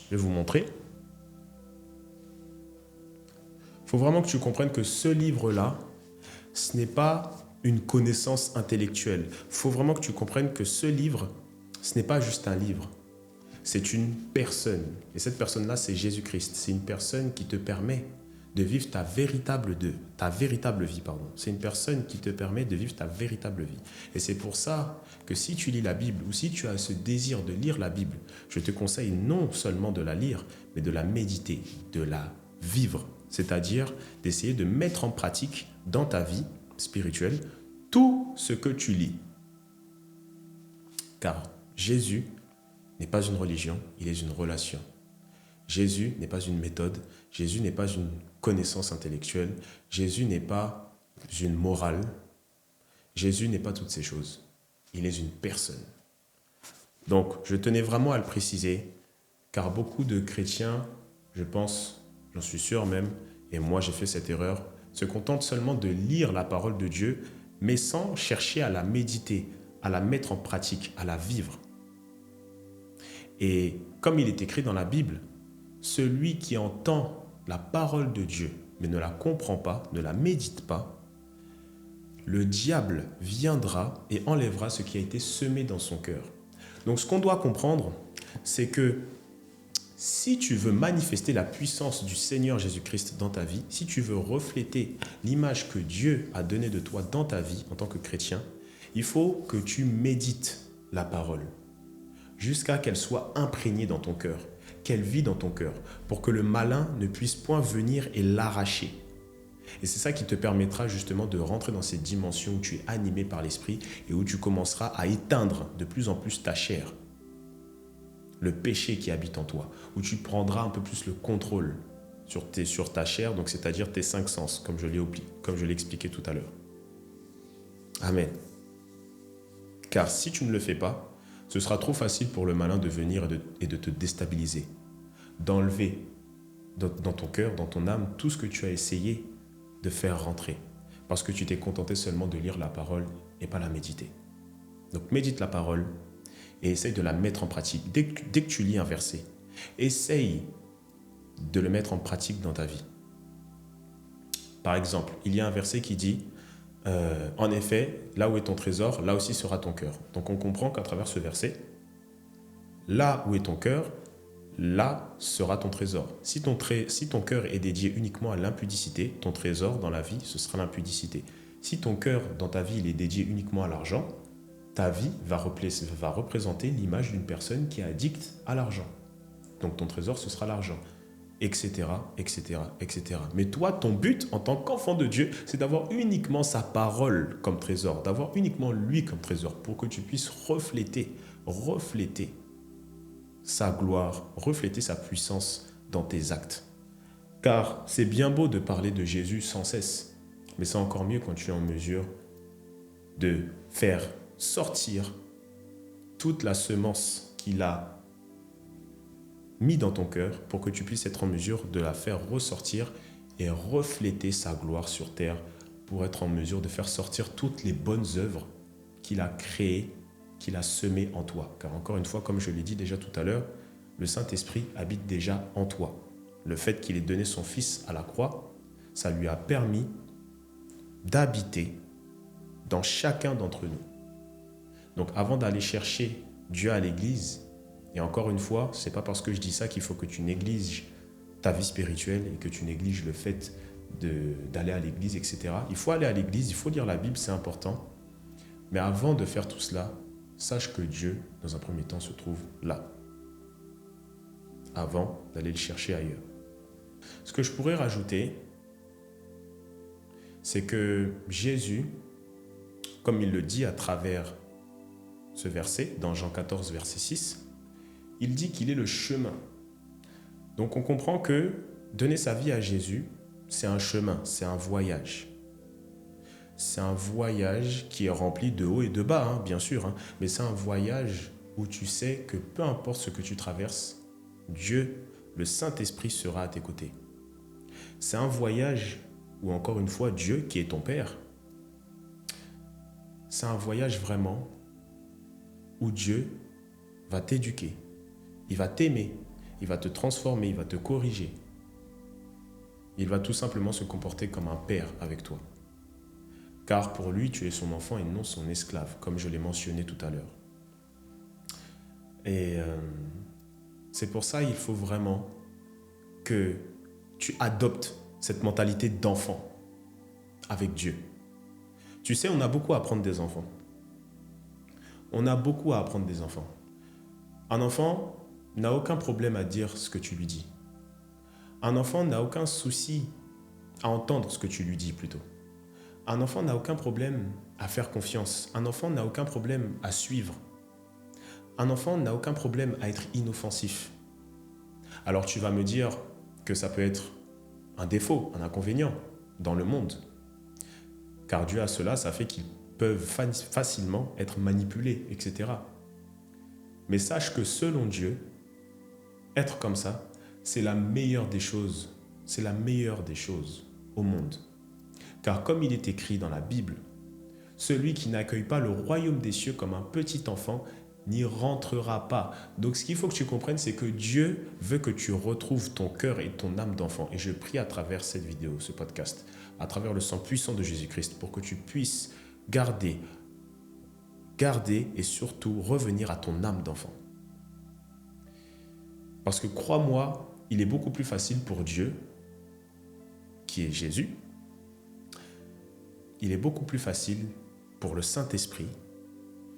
je vais vous montrer. Il faut vraiment que tu comprennes que ce livre-là, ce n'est pas une connaissance intellectuelle. Il faut vraiment que tu comprennes que ce livre, ce n'est pas juste un livre. C'est une personne. Et cette personne-là, c'est Jésus-Christ. C'est une personne qui te permet de vivre ta véritable vie. C'est une personne qui te permet de vivre ta véritable vie. Et c'est pour ça que si tu lis la Bible ou si tu as ce désir de lire la Bible, je te conseille non seulement de la lire, mais de la méditer, de la vivre. C'est-à-dire d'essayer de mettre en pratique dans ta vie spirituelle tout ce que tu lis. Car Jésus n'est pas une religion, il est une relation. Jésus n'est pas une méthode, Jésus n'est pas une connaissance intellectuelle, Jésus n'est pas une morale, Jésus n'est pas toutes ces choses. Il est une personne. Donc, je tenais vraiment à le préciser, car beaucoup de chrétiens, je pense, j'en suis sûr même, et moi j'ai fait cette erreur, se contentent seulement de lire la parole de Dieu, mais sans chercher à la méditer, à la mettre en pratique, à la vivre. Et comme il est écrit dans la Bible, celui qui entend la parole de Dieu, mais ne la comprend pas, ne la médite pas, le diable viendra et enlèvera ce qui a été semé dans son cœur. Donc ce qu'on doit comprendre, c'est que si tu veux manifester la puissance du Seigneur Jésus-Christ dans ta vie, si tu veux refléter l'image que Dieu a donnée de toi dans ta vie en tant que chrétien, il faut que tu médites la parole jusqu'à qu'elle soit imprégnée dans ton cœur, qu'elle vit dans ton cœur, pour que le malin ne puisse point venir et l'arracher. Et c'est ça qui te permettra justement de rentrer dans cette dimension où tu es animé par l'Esprit et où tu commenceras à éteindre de plus en plus ta chair, le péché qui habite en toi, où tu prendras un peu plus le contrôle sur ta chair, donc c'est-à-dire tes 5 sens, comme je l'ai expliqué tout à l'heure. Amen. Car si tu ne le fais pas, ce sera trop facile pour le malin de venir et de te déstabiliser, d'enlever dans ton cœur, dans ton âme, tout ce que tu as essayé de faire rentrer, parce que tu t'es contenté seulement de lire la parole et pas la méditer. Donc médite la parole et essaye de la mettre en pratique. Dès que tu lis un verset, essaye de le mettre en pratique dans ta vie. Par exemple, il y a un verset qui dit en effet, là où est ton trésor, là aussi sera ton cœur. Donc on comprend qu'à travers ce verset, là où est ton cœur, là sera ton trésor. Si ton cœur est dédié uniquement à l'impudicité, ton trésor dans la vie, ce sera l'impudicité. Si ton cœur dans ta vie il est dédié uniquement à l'argent, ta vie va représenter l'image d'une personne qui est addicte à l'argent. Donc ton trésor, ce sera l'argent. Etc., etc., etc. Mais toi, ton but en tant qu'enfant de Dieu, c'est d'avoir uniquement sa parole comme trésor, d'avoir uniquement lui comme trésor, pour que tu puisses refléter sa gloire, refléter sa puissance dans tes actes. Car c'est bien beau de parler de Jésus sans cesse, mais c'est encore mieux quand tu es en mesure de faire sortir toute la semence qu'il a mis dans ton cœur pour que tu puisses être en mesure de la faire ressortir et refléter sa gloire sur terre pour être en mesure de faire sortir toutes les bonnes œuvres qu'il a créées, qu'il a semées en toi. Car encore une fois, comme je l'ai dit déjà tout à l'heure, le Saint-Esprit habite déjà en toi. Le fait qu'il ait donné son Fils à la croix, ça lui a permis d'habiter dans chacun d'entre nous. Donc avant d'aller chercher Dieu à l'église, et encore une fois, ce n'est pas parce que je dis ça qu'il faut que tu négliges ta vie spirituelle et que tu négliges le fait d'aller à l'église, etc. Il faut aller à l'église, il faut lire la Bible, c'est important. Mais avant de faire tout cela, sache que Dieu, dans un premier temps, se trouve là, avant d'aller le chercher ailleurs. Ce que je pourrais rajouter, c'est que Jésus, comme il le dit à travers ce verset, dans Jean 14, verset 6, il dit qu'il est le chemin. Donc on comprend que donner sa vie à Jésus, c'est un chemin, c'est un voyage. C'est un voyage qui est rempli de hauts et de bas, bien sûr, mais c'est un voyage où tu sais que peu importe ce que tu traverses, Dieu, le Saint-Esprit, sera à tes côtés. C'est un voyage où, encore une fois, Dieu, qui est ton Père, c'est un voyage vraiment où Dieu va t'éduquer, il va t'aimer, il va te transformer, il va te corriger. Il va tout simplement se comporter comme un père avec toi. Car pour lui, tu es son enfant et non son esclave, comme je l'ai mentionné tout à l'heure. Et c'est pour ça qu'il faut vraiment que tu adoptes cette mentalité d'enfant avec Dieu. Tu sais, on a beaucoup à apprendre des enfants. On a beaucoup à apprendre des enfants. Un enfant n'a aucun problème à dire ce que tu lui dis. Un enfant n'a aucun souci à entendre ce que tu lui dis plutôt. Un enfant n'a aucun problème à faire confiance. Un enfant n'a aucun problème à suivre. Un enfant n'a aucun problème à être inoffensif. Alors tu vas me dire que ça peut être un défaut, un inconvénient dans le monde. Car dû à cela, ça fait qu'ils peuvent facilement être manipulés, etc. Mais sache que selon Dieu, être comme ça, c'est la meilleure des choses. C'est la meilleure des choses au monde. Car comme il est écrit dans la Bible, celui qui n'accueille pas le royaume des cieux comme un petit enfant n'y rentrera pas. Donc ce qu'il faut que tu comprennes, c'est que Dieu veut que tu retrouves ton cœur et ton âme d'enfant. Et je prie à travers cette vidéo, ce podcast, à travers le sang puissant de Jésus-Christ, pour que tu puisses garder et surtout revenir à ton âme d'enfant. Parce que crois-moi, il est beaucoup plus facile pour Dieu, qui est Jésus, il est beaucoup plus facile pour le Saint-Esprit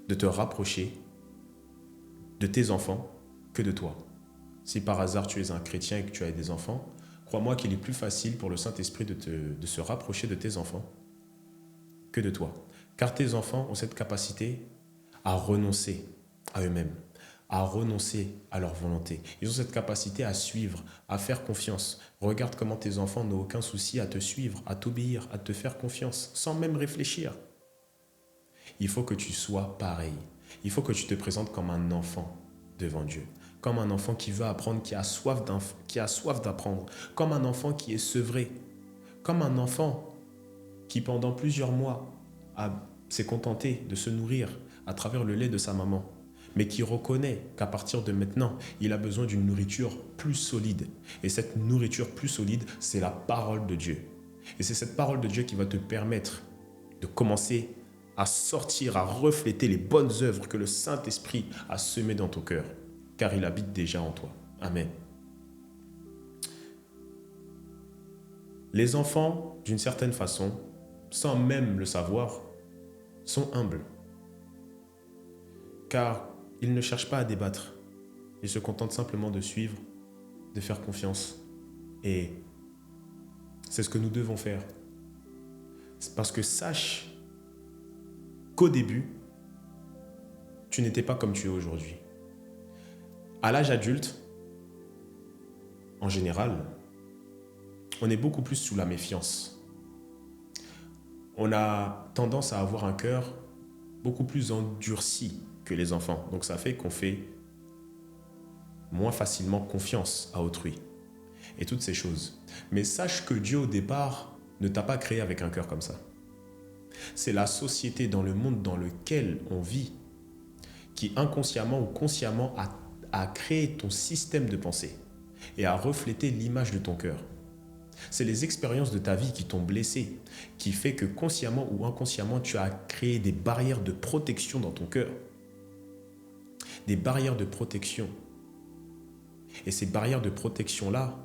de te rapprocher de tes enfants que de toi. Si par hasard tu es un chrétien et que tu as des enfants, crois-moi qu'il est plus facile pour le Saint-Esprit de se rapprocher de tes enfants que de toi. Car tes enfants ont cette capacité à renoncer à eux-mêmes, à renoncer à leur volonté. Ils ont cette capacité à suivre, à faire confiance. Regarde comment tes enfants n'ont aucun souci à te suivre, à t'obéir, à te faire confiance, sans même réfléchir. Il faut que tu sois pareil. Il faut que tu te présentes comme un enfant devant Dieu. Comme un enfant qui veut apprendre, qui a soif d'apprendre. Comme un enfant qui est sevré. Comme un enfant qui pendant plusieurs mois s'est contenté de se nourrir à travers le lait de sa maman, mais qui reconnaît qu'à partir de maintenant, il a besoin d'une nourriture plus solide. Et cette nourriture plus solide, c'est la parole de Dieu. Et c'est cette parole de Dieu qui va te permettre de commencer à sortir, à refléter les bonnes œuvres que le Saint-Esprit a semées dans ton cœur, car il habite déjà en toi. Amen. Les enfants, d'une certaine façon, sans même le savoir, sont humbles. Car ils ne cherchent pas à débattre. Ils se contentent simplement de suivre, de faire confiance. Et c'est ce que nous devons faire. C'est parce que sache qu'au début, tu n'étais pas comme tu es aujourd'hui. À l'âge adulte, en général, on est beaucoup plus sous la méfiance. On a tendance à avoir un cœur beaucoup plus endurci que les enfants. Donc ça fait qu'on fait moins facilement confiance à autrui et toutes ces choses. Mais sache que Dieu au départ ne t'a pas créé avec un cœur comme ça. C'est la société dans le monde dans lequel on vit qui inconsciemment ou consciemment a créé ton système de pensée et a reflété l'image de ton cœur. C'est les expériences de ta vie qui t'ont blessé, qui fait que consciemment ou inconsciemment, tu as créé des barrières de protection dans ton cœur. Des barrières de protection. Et ces barrières de protection-là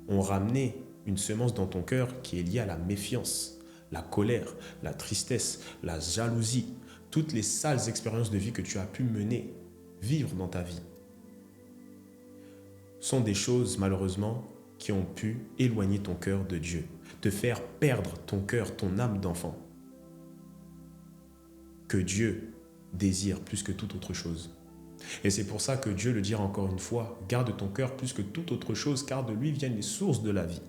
ont ramené une semence dans ton cœur qui est liée à la méfiance, la colère, la tristesse, la jalousie, toutes les sales expériences de vie que tu as pu mener, vivre dans ta vie, sont des choses, malheureusement, qui ont pu éloigner ton cœur de Dieu, te faire perdre ton cœur, ton âme d'enfant, que Dieu désire plus que toute autre chose. Et c'est pour ça que Dieu le dit encore une fois, garde ton cœur plus que toute autre chose, car de lui viennent les sources de la vie.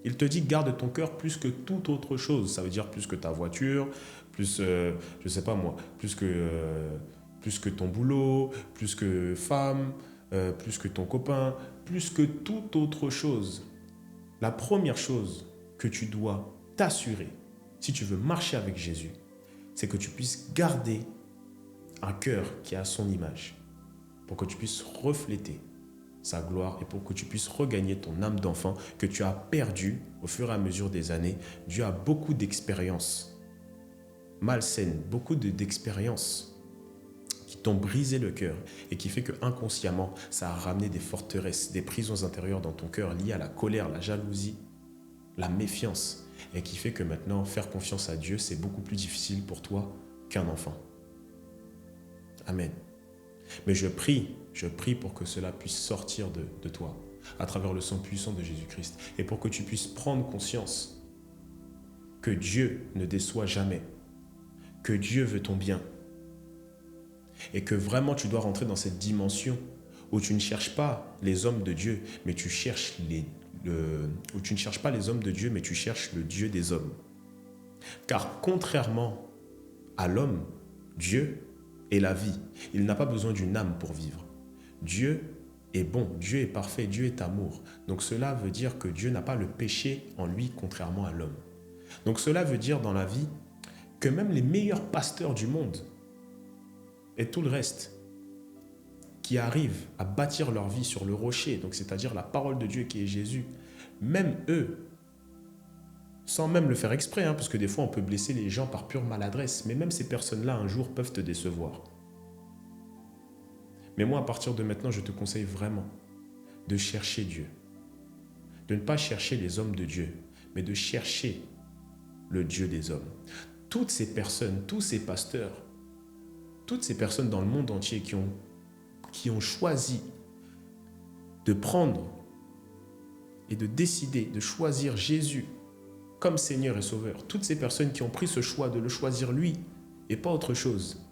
Il te dit garde ton cœur plus que toute autre chose. Ça veut dire plus que ta voiture, plus, je sais pas moi, plus que ton boulot, plus que femme, plus que ton copain, plus que toute autre chose. La première chose que tu dois t'assurer, si tu veux marcher avec Jésus, c'est que tu puisses garder un cœur qui a son image, pour que tu puisses refléter sa gloire et pour que tu puisses regagner ton âme d'enfant que tu as perdu au fur et à mesure des années. Dieu a beaucoup d'expériences malsaines, beaucoup d'expériences qui t'ont brisé le cœur et qui fait que inconsciemment, ça a ramené des forteresses, des prisons intérieures dans ton cœur liées à la colère, la jalousie, la méfiance, et qui fait que maintenant, faire confiance à Dieu, c'est beaucoup plus difficile pour toi qu'un enfant. Amen. Mais je prie pour que cela puisse sortir de toi à travers le sang puissant de Jésus-Christ et pour que tu puisses prendre conscience que Dieu ne déçoit jamais, que Dieu veut ton bien et que vraiment tu dois rentrer dans cette dimension où tu ne cherches pas les hommes de Dieu, mais tu cherches où tu ne cherches pas les hommes de Dieu, mais tu cherches le Dieu des hommes. Car contrairement à l'homme, Dieu est la vie. Il n'a pas besoin d'une âme pour vivre. Dieu est bon, Dieu est parfait, Dieu est amour. Donc cela veut dire que Dieu n'a pas le péché en lui, contrairement à l'homme. Donc cela veut dire dans la vie que même les meilleurs pasteurs du monde et tout le reste qui arrivent à bâtir leur vie sur le rocher, donc c'est-à-dire la parole de Dieu qui est Jésus, même eux, sans même le faire exprès, parce que des fois on peut blesser les gens par pure maladresse, mais même ces personnes-là un jour peuvent te décevoir. Mais moi, à partir de maintenant, je te conseille vraiment de chercher Dieu. De ne pas chercher les hommes de Dieu, mais de chercher le Dieu des hommes. Toutes ces personnes, tous ces pasteurs, toutes ces personnes dans le monde entier qui ont choisi de prendre et de décider de choisir Jésus comme Seigneur et Sauveur, toutes ces personnes qui ont pris ce choix de le choisir lui et pas autre chose,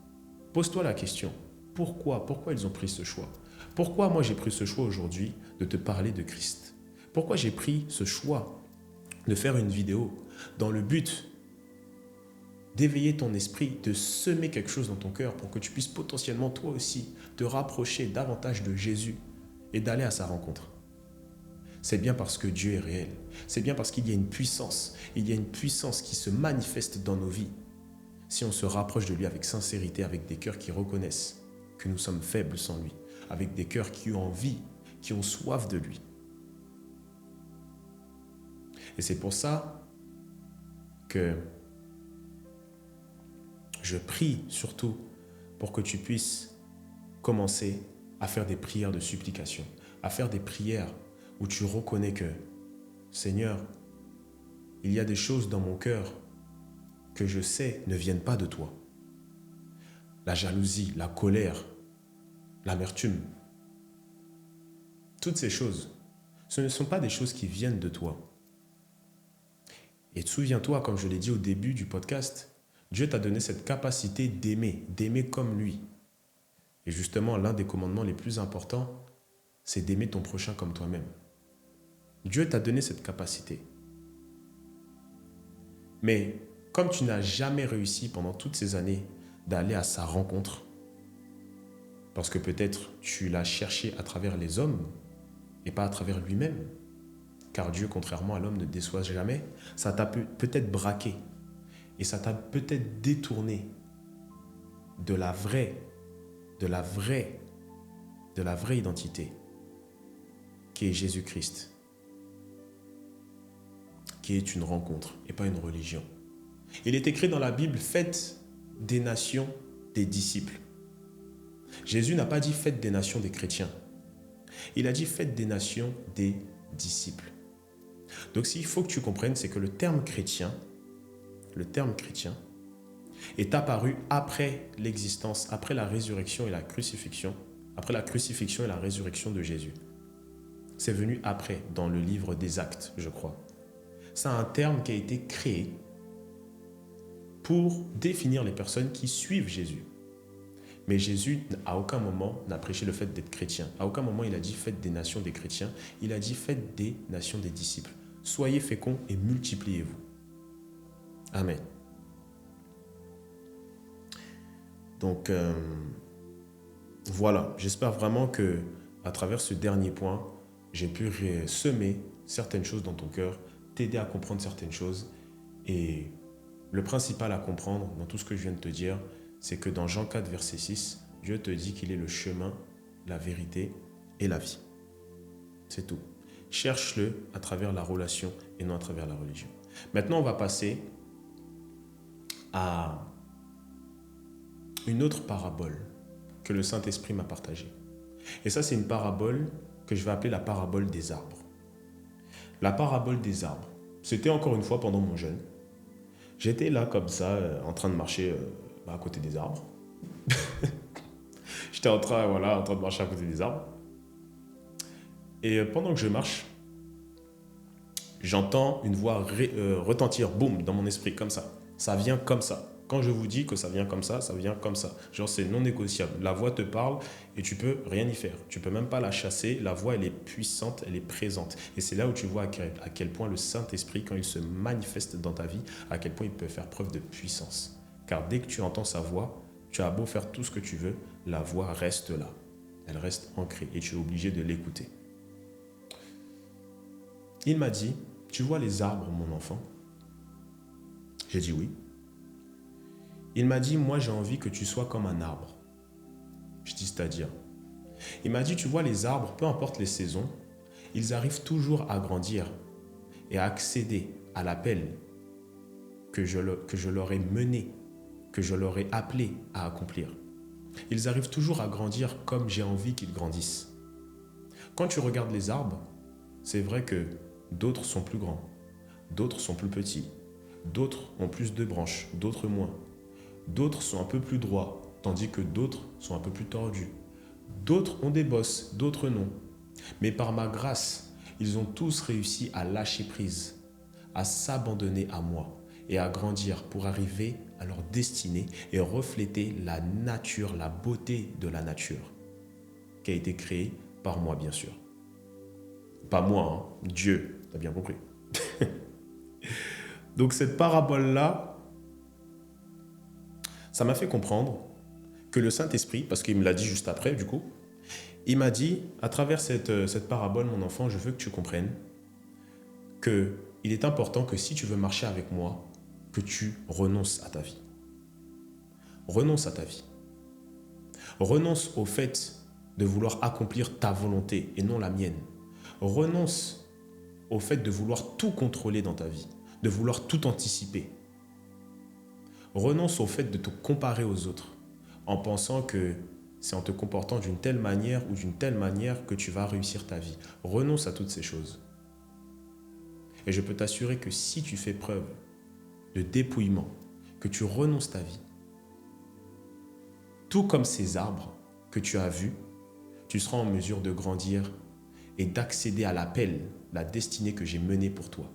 pose-toi la question. Pourquoi ils ont pris ce choix? Pourquoi moi j'ai pris ce choix aujourd'hui de te parler de Christ? Pourquoi j'ai pris ce choix de faire une vidéo dans le but d'éveiller ton esprit, de semer quelque chose dans ton cœur pour que tu puisses potentiellement toi aussi te rapprocher davantage de Jésus et d'aller à sa rencontre? C'est bien parce que Dieu est réel. C'est bien parce qu'il y a une puissance. Il y a une puissance qui se manifeste dans nos vies si on se rapproche de lui avec sincérité, avec des cœurs qui reconnaissent que nous sommes faibles sans lui, avec des cœurs qui ont envie, qui ont soif de lui. Et c'est pour ça que je prie surtout pour que tu puisses commencer à faire des prières de supplication, à faire des prières où tu reconnais que, Seigneur, il y a des choses dans mon cœur que je sais ne viennent pas de toi. La jalousie, la colère, l'amertume, toutes ces choses, ce ne sont pas des choses qui viennent de toi. Et souviens-toi, comme je l'ai dit au début du podcast, Dieu t'a donné cette capacité d'aimer comme lui. Et justement, l'un des commandements les plus importants, c'est d'aimer ton prochain comme toi-même. Dieu t'a donné cette capacité. Mais comme tu n'as jamais réussi pendant toutes ces années d'aller à sa rencontre, parce que peut-être tu l'as cherché à travers les hommes et pas à travers lui-même, car Dieu, contrairement à l'homme, ne déçoit jamais, ça t'a peut-être braqué et ça t'a peut-être détourné de la vraie identité qui est Jésus-Christ, qui est une rencontre et pas une religion. Il est écrit dans la Bible, faites des nations des disciples. Jésus n'a pas dit faites des nations des chrétiens. Il a dit faites des nations des disciples. Donc s'il faut que tu comprennes, c'est que le terme chrétien, est apparu après l'existence, après la résurrection et la crucifixion, après la crucifixion et la résurrection de Jésus. C'est venu après, dans le livre des Actes, je crois. C'est un terme qui a été créé pour définir les personnes qui suivent Jésus. Mais Jésus, à aucun moment, n'a prêché le fait d'être chrétien. À aucun moment, il a dit « faites des nations des chrétiens ». Il a dit « faites des nations des disciples ». Soyez féconds et multipliez-vous. Amen. Donc, voilà. J'espère vraiment que, à travers ce dernier point, j'ai pu semer certaines choses dans ton cœur, t'aider à comprendre certaines choses. Et le principal à comprendre dans tout ce que je viens de te dire, c'est que dans Jean 4, verset 6, Dieu te dit qu'il est le chemin, la vérité et la vie. C'est tout. Cherche-le à travers la relation et non à travers la religion. Maintenant, on va passer à une autre parabole que le Saint-Esprit m'a partagée. Et ça, c'est une parabole que je vais appeler la parabole des arbres. La parabole des arbres. C'était encore une fois pendant mon jeûne. J'étais là comme ça, en train de marcher à côté des arbres. J'étais en train de marcher à côté des arbres. Et pendant que je marche, j'entends une voix retentir, boum, dans mon esprit, comme ça. Ça vient comme ça. Quand je vous dis que ça vient comme ça vient comme ça. Genre, c'est non négociable. La voix te parle et tu peux rien y faire. Tu peux même pas la chasser. La voix, elle est puissante, elle est présente. Et c'est là où tu vois à quel point le Saint-Esprit, quand il se manifeste dans ta vie, à quel point il peut faire preuve de puissance. Car dès que tu entends sa voix, tu as beau faire tout ce que tu veux, la voix reste là. Elle reste ancrée et tu es obligé de l'écouter. Il m'a dit, tu vois les arbres, mon enfant? J'ai dit oui. Il m'a dit, moi j'ai envie que tu sois comme un arbre. Je dis, c'est-à-dire? Il m'a dit, tu vois les arbres, peu importe les saisons, ils arrivent toujours à grandir et à accéder à l'appel que je leur ai mené, que je leur ai appelé à accomplir. Ils arrivent toujours à grandir comme j'ai envie qu'ils grandissent. Quand tu regardes les arbres, c'est vrai que d'autres sont plus grands, d'autres sont plus petits, d'autres ont plus de branches, d'autres moins. D'autres sont un peu plus droits, tandis que d'autres sont un peu plus tordus. D'autres ont des bosses, d'autres non. Mais par ma grâce, ils ont tous réussi à lâcher prise, à s'abandonner à moi et à grandir pour arriver à leur destinée et refléter la nature, la beauté de la nature, qui a été créée par moi, bien sûr. Pas moi, hein, Dieu, t'as bien compris. Donc cette parabole-là, ça m'a fait comprendre que le Saint-Esprit, parce qu'il me l'a dit juste après, du coup, il m'a dit, à travers cette parabole, mon enfant, je veux que tu comprennes qu'il est important que si tu veux marcher avec moi, que tu renonces à ta vie. Renonce à ta vie. Renonce au fait de vouloir accomplir ta volonté et non la mienne. Renonce au fait de vouloir tout contrôler dans ta vie, de vouloir tout anticiper. Renonce au fait de te comparer aux autres en pensant que c'est en te comportant d'une telle manière ou d'une telle manière que tu vas réussir ta vie. Renonce à toutes ces choses. Et je peux t'assurer que si tu fais preuve de dépouillement, que tu renonces ta vie, tout comme ces arbres que tu as vus, tu seras en mesure de grandir et d'accéder à l'appel, la destinée que j'ai menée pour toi.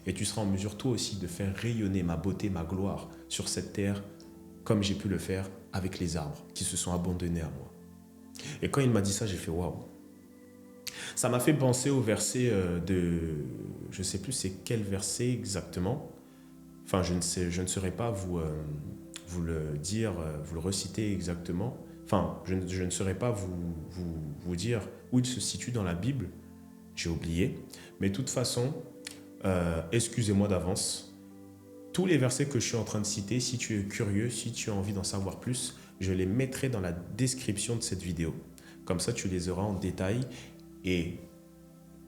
Et tu seras en mesure toi aussi de faire rayonner ma beauté, ma gloire sur cette terre comme j'ai pu le faire avec les arbres qui se sont abandonnés à moi. Et quand il m'a dit ça, j'ai fait waouh. Ça m'a fait penser au verset je ne sais plus c'est quel verset exactement. Enfin, je ne saurais pas vous le dire, vous le reciter exactement. Enfin, je ne saurais pas vous dire où il se situe dans la Bible. J'ai oublié. Mais de toute façon, excusez-moi d'avance. Tous les versets que je suis en train de citer, si tu es curieux, si tu as envie d'en savoir plus, je les mettrai dans la description de cette vidéo. Comme ça, tu les auras en détail et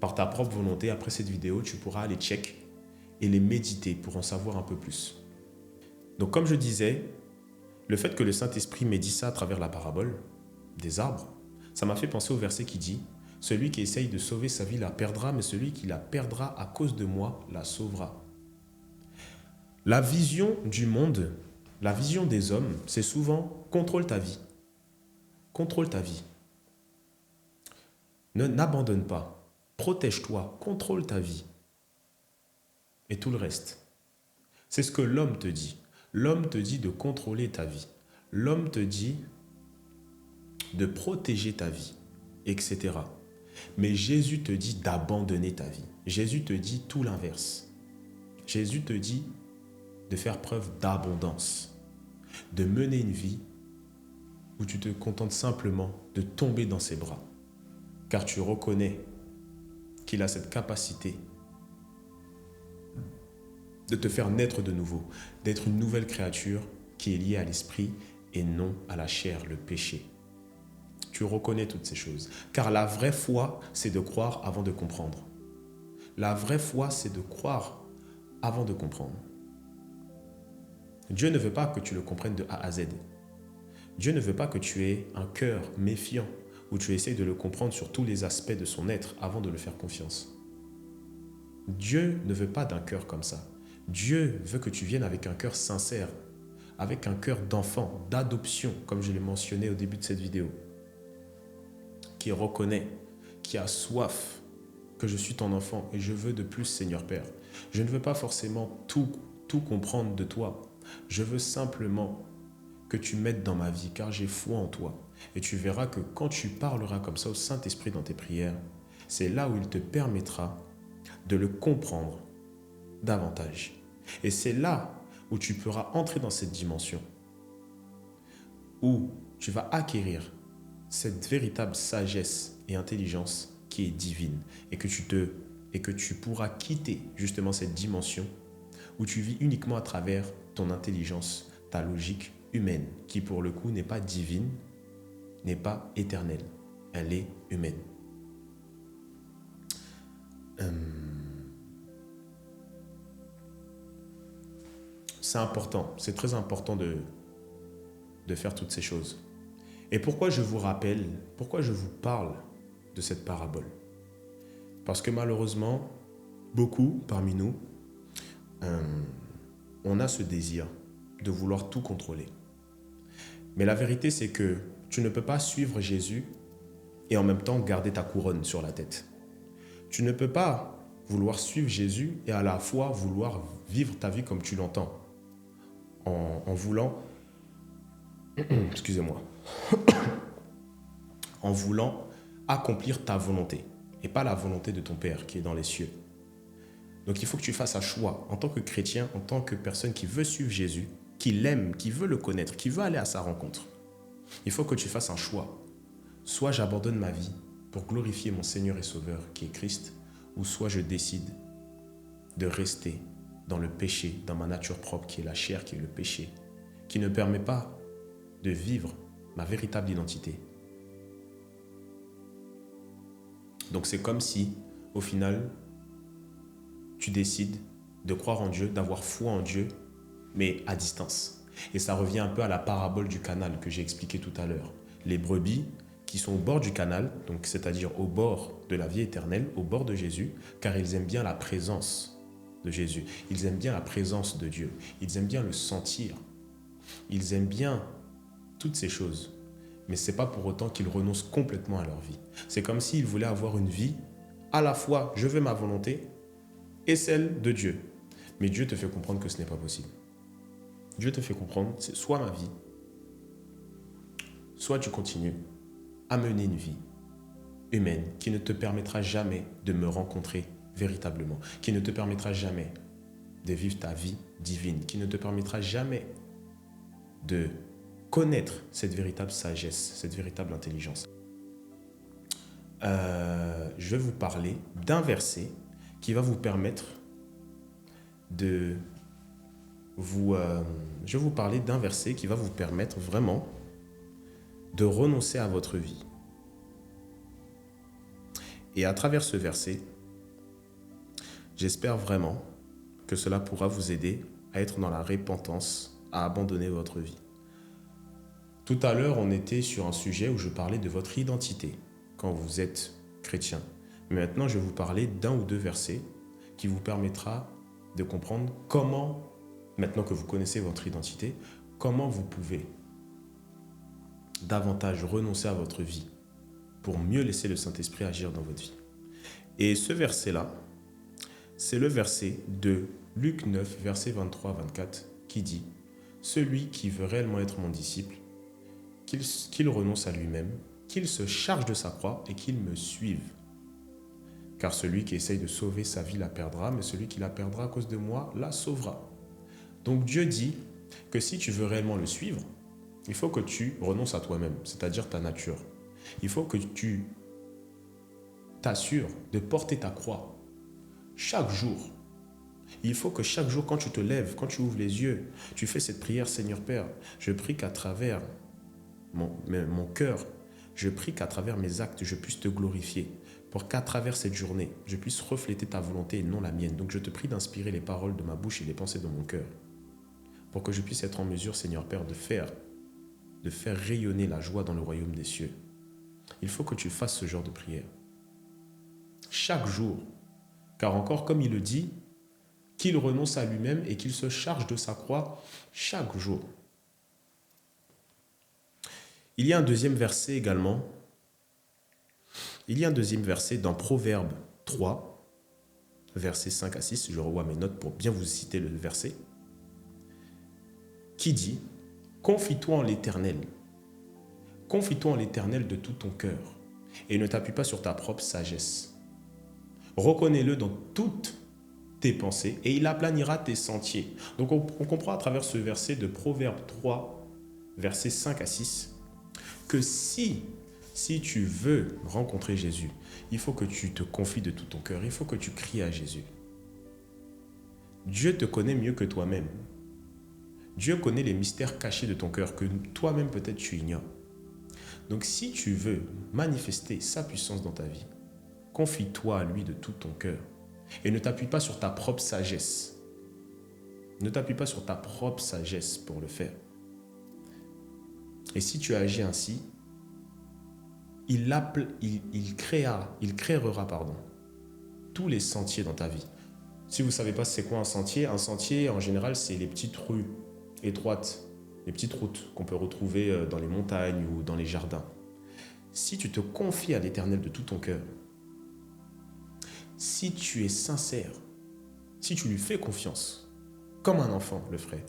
par ta propre volonté, après cette vidéo, tu pourras les check et les méditer pour en savoir un peu plus. Donc, comme je disais, le fait que le Saint-Esprit m'ait dit ça à travers la parabole des arbres, ça m'a fait penser au verset qui dit « Celui qui essaye de sauver sa vie la perdra, mais celui qui la perdra à cause de moi la sauvera. » La vision du monde La vision des hommes, c'est souvent contrôle ta vie. Contrôle ta vie. N'abandonne pas. Protège-toi. Contrôle ta vie. Et tout le reste. C'est ce que l'homme te dit. L'homme te dit de contrôler ta vie. L'homme te dit de protéger ta vie, etc. Mais Jésus te dit d'abandonner ta vie. Jésus te dit tout l'inverse. Jésus te dit de faire preuve d'abondance, de mener une vie où tu te contentes simplement de tomber dans ses bras, car tu reconnais qu'il a cette capacité de te faire naître de nouveau, d'être une nouvelle créature qui est liée à l'esprit et non à la chair, le péché. Tu reconnais toutes ces choses, car la vraie foi, c'est de croire avant de comprendre. La vraie foi, c'est de croire avant de comprendre. Dieu ne veut pas que tu le comprennes de A à Z. Dieu ne veut pas que tu aies un cœur méfiant où tu essayes de le comprendre sur tous les aspects de son être avant de le faire confiance. Dieu ne veut pas d'un cœur comme ça. Dieu veut que tu viennes avec un cœur sincère, avec un cœur d'enfant, d'adoption, comme je l'ai mentionné au début de cette vidéo, qui reconnaît, qui a soif que je suis ton enfant et je veux de plus, Seigneur Père. Je ne veux pas forcément tout comprendre de toi. Je veux simplement que tu m'aides dans ma vie, car j'ai foi en toi. Et tu verras que quand tu parleras comme ça au Saint-Esprit dans tes prières, c'est là où il te permettra de le comprendre davantage. Et c'est là où tu pourras entrer dans cette dimension, où tu vas acquérir cette véritable sagesse et intelligence qui est divine, et que tu pourras quitter justement cette dimension où tu vis uniquement à travers ton intelligence, ta logique humaine, qui pour le coup n'est pas divine, n'est pas éternelle, elle est humaine. C'est important, c'est très important de faire toutes ces choses. Et pourquoi je vous rappelle, pourquoi je vous parle de cette parabole? Parce que malheureusement, beaucoup parmi nous, on a ce désir de vouloir tout contrôler. Mais la vérité, c'est que tu ne peux pas suivre Jésus et en même temps garder ta couronne sur la tête. Tu ne peux pas vouloir suivre Jésus et à la fois vouloir vivre ta vie comme tu l'entends. En voulant, excusez-moi, en voulant accomplir ta volonté et pas la volonté de ton Père qui est dans les cieux. Donc il faut que tu fasses un choix en tant que chrétien, en tant que personne qui veut suivre Jésus, qui l'aime, qui veut le connaître, qui veut aller à sa rencontre. Il faut que tu fasses un choix. Soit j'abandonne ma vie pour glorifier mon Seigneur et Sauveur qui est Christ, ou soit je décide de rester dans le péché, dans ma nature propre qui est la chair, qui est le péché, qui ne permet pas de vivre ma véritable identité. Donc c'est comme si, au final, tu décides de croire en Dieu, d'avoir foi en Dieu, mais à distance. Et ça revient un peu à la parabole du canal que j'ai expliqué tout à l'heure. Les brebis qui sont au bord du canal, donc c'est-à-dire au bord de la vie éternelle, au bord de Jésus, car ils aiment bien la présence de Jésus. Ils aiment bien la présence de Dieu. Ils aiment bien le sentir. Ils aiment bien toutes ces choses. Mais ce n'est pas pour autant qu'ils renoncent complètement à leur vie. C'est comme s'ils voulaient avoir une vie, à la fois je veux ma volonté et celle de Dieu. Mais Dieu te fait comprendre que ce n'est pas possible. Dieu te fait comprendre, c'est soit ma vie, soit tu continues à mener une vie humaine qui ne te permettra jamais de me rencontrer véritablement, qui ne te permettra jamais de vivre ta vie divine, qui ne te permettra jamais de connaître cette véritable sagesse, cette véritable intelligence. Je vais vous parler d'un verset qui va vous permettre de vous... je vais vous parler d'un verset qui va vous permettre vraiment de renoncer à votre vie. Et à travers ce verset, j'espère vraiment que cela pourra vous aider à être dans la repentance, à abandonner votre vie. Tout à l'heure, on était sur un sujet où je parlais de votre identité quand vous êtes chrétien. Mais maintenant, je vais vous parler d'un ou deux versets qui vous permettra de comprendre comment, maintenant que vous connaissez votre identité, comment vous pouvez davantage renoncer à votre vie pour mieux laisser le Saint-Esprit agir dans votre vie. Et ce verset-là, c'est le verset de Luc 9, verset 23-24, qui dit « Celui qui veut réellement être mon disciple, qu'il renonce à lui-même, qu'il se charge de sa croix et qu'il me suive. Car celui qui essaye de sauver sa vie la perdra, mais celui qui la perdra à cause de moi la sauvera. » Donc Dieu dit que si tu veux réellement le suivre, il faut que tu renonces à toi-même, c'est-à-dire ta nature. Il faut que tu t'assures de porter ta croix chaque jour. Il faut que chaque jour, quand tu te lèves, quand tu ouvres les yeux, tu fais cette prière: Seigneur Père, je prie qu'à travers mon cœur, je prie qu'à travers mes actes, je puisse te glorifier, pour qu'à travers cette journée, je puisse refléter ta volonté et non la mienne. Donc je te prie d'inspirer les paroles de ma bouche et les pensées de mon cœur, pour que je puisse être en mesure, Seigneur Père, de faire rayonner la joie dans le royaume des cieux. Il faut que tu fasses ce genre de prière chaque jour, car encore comme il le dit, qu'il renonce à lui-même et qu'il se charge de sa croix chaque jour. Il y a un deuxième verset également. Il y a un deuxième verset dans Proverbe 3, versets 5 à 6. Je revois mes notes pour bien vous citer le verset, qui dit « Confie-toi en l'Éternel. Confie-toi en l'Éternel de tout ton cœur et ne t'appuie pas sur ta propre sagesse. Reconnais-le dans toutes tes pensées et il aplanira tes sentiers. » Donc on comprend à travers ce verset de Proverbe 3, versets 5 à 6, que si tu veux rencontrer Jésus, il faut que tu te confies de tout ton cœur, il faut que tu cries à Jésus. Dieu te connaît mieux que toi-même. Dieu connaît les mystères cachés de ton cœur que toi-même peut-être tu ignores. Donc si tu veux manifester sa puissance dans ta vie, confie-toi à lui de tout ton cœur et ne t'appuie pas sur ta propre sagesse. Ne t'appuie pas sur ta propre sagesse pour le faire. Et si tu agis ainsi, il créera tous les sentiers dans ta vie. Si vous ne savez pas c'est quoi un sentier en général c'est les petites rues étroites, les petites routes qu'on peut retrouver dans les montagnes ou dans les jardins. Si tu te confies à l'Éternel de tout ton cœur, si tu es sincère, si tu lui fais confiance, comme un enfant le ferait,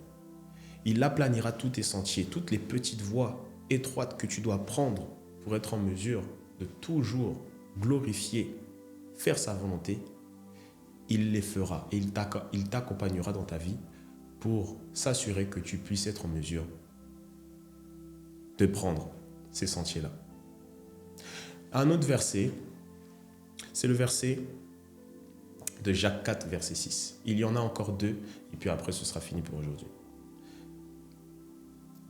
il aplanira tous tes sentiers, toutes les petites voies étroites que tu dois prendre pour être en mesure de toujours glorifier, faire sa volonté. Il les fera et il t'accompagnera dans ta vie pour s'assurer que tu puisses être en mesure de prendre ces sentiers-là. Un autre verset, c'est le verset de Jacques 4, verset 6. Il y en a encore deux, et puis après ce sera fini pour aujourd'hui.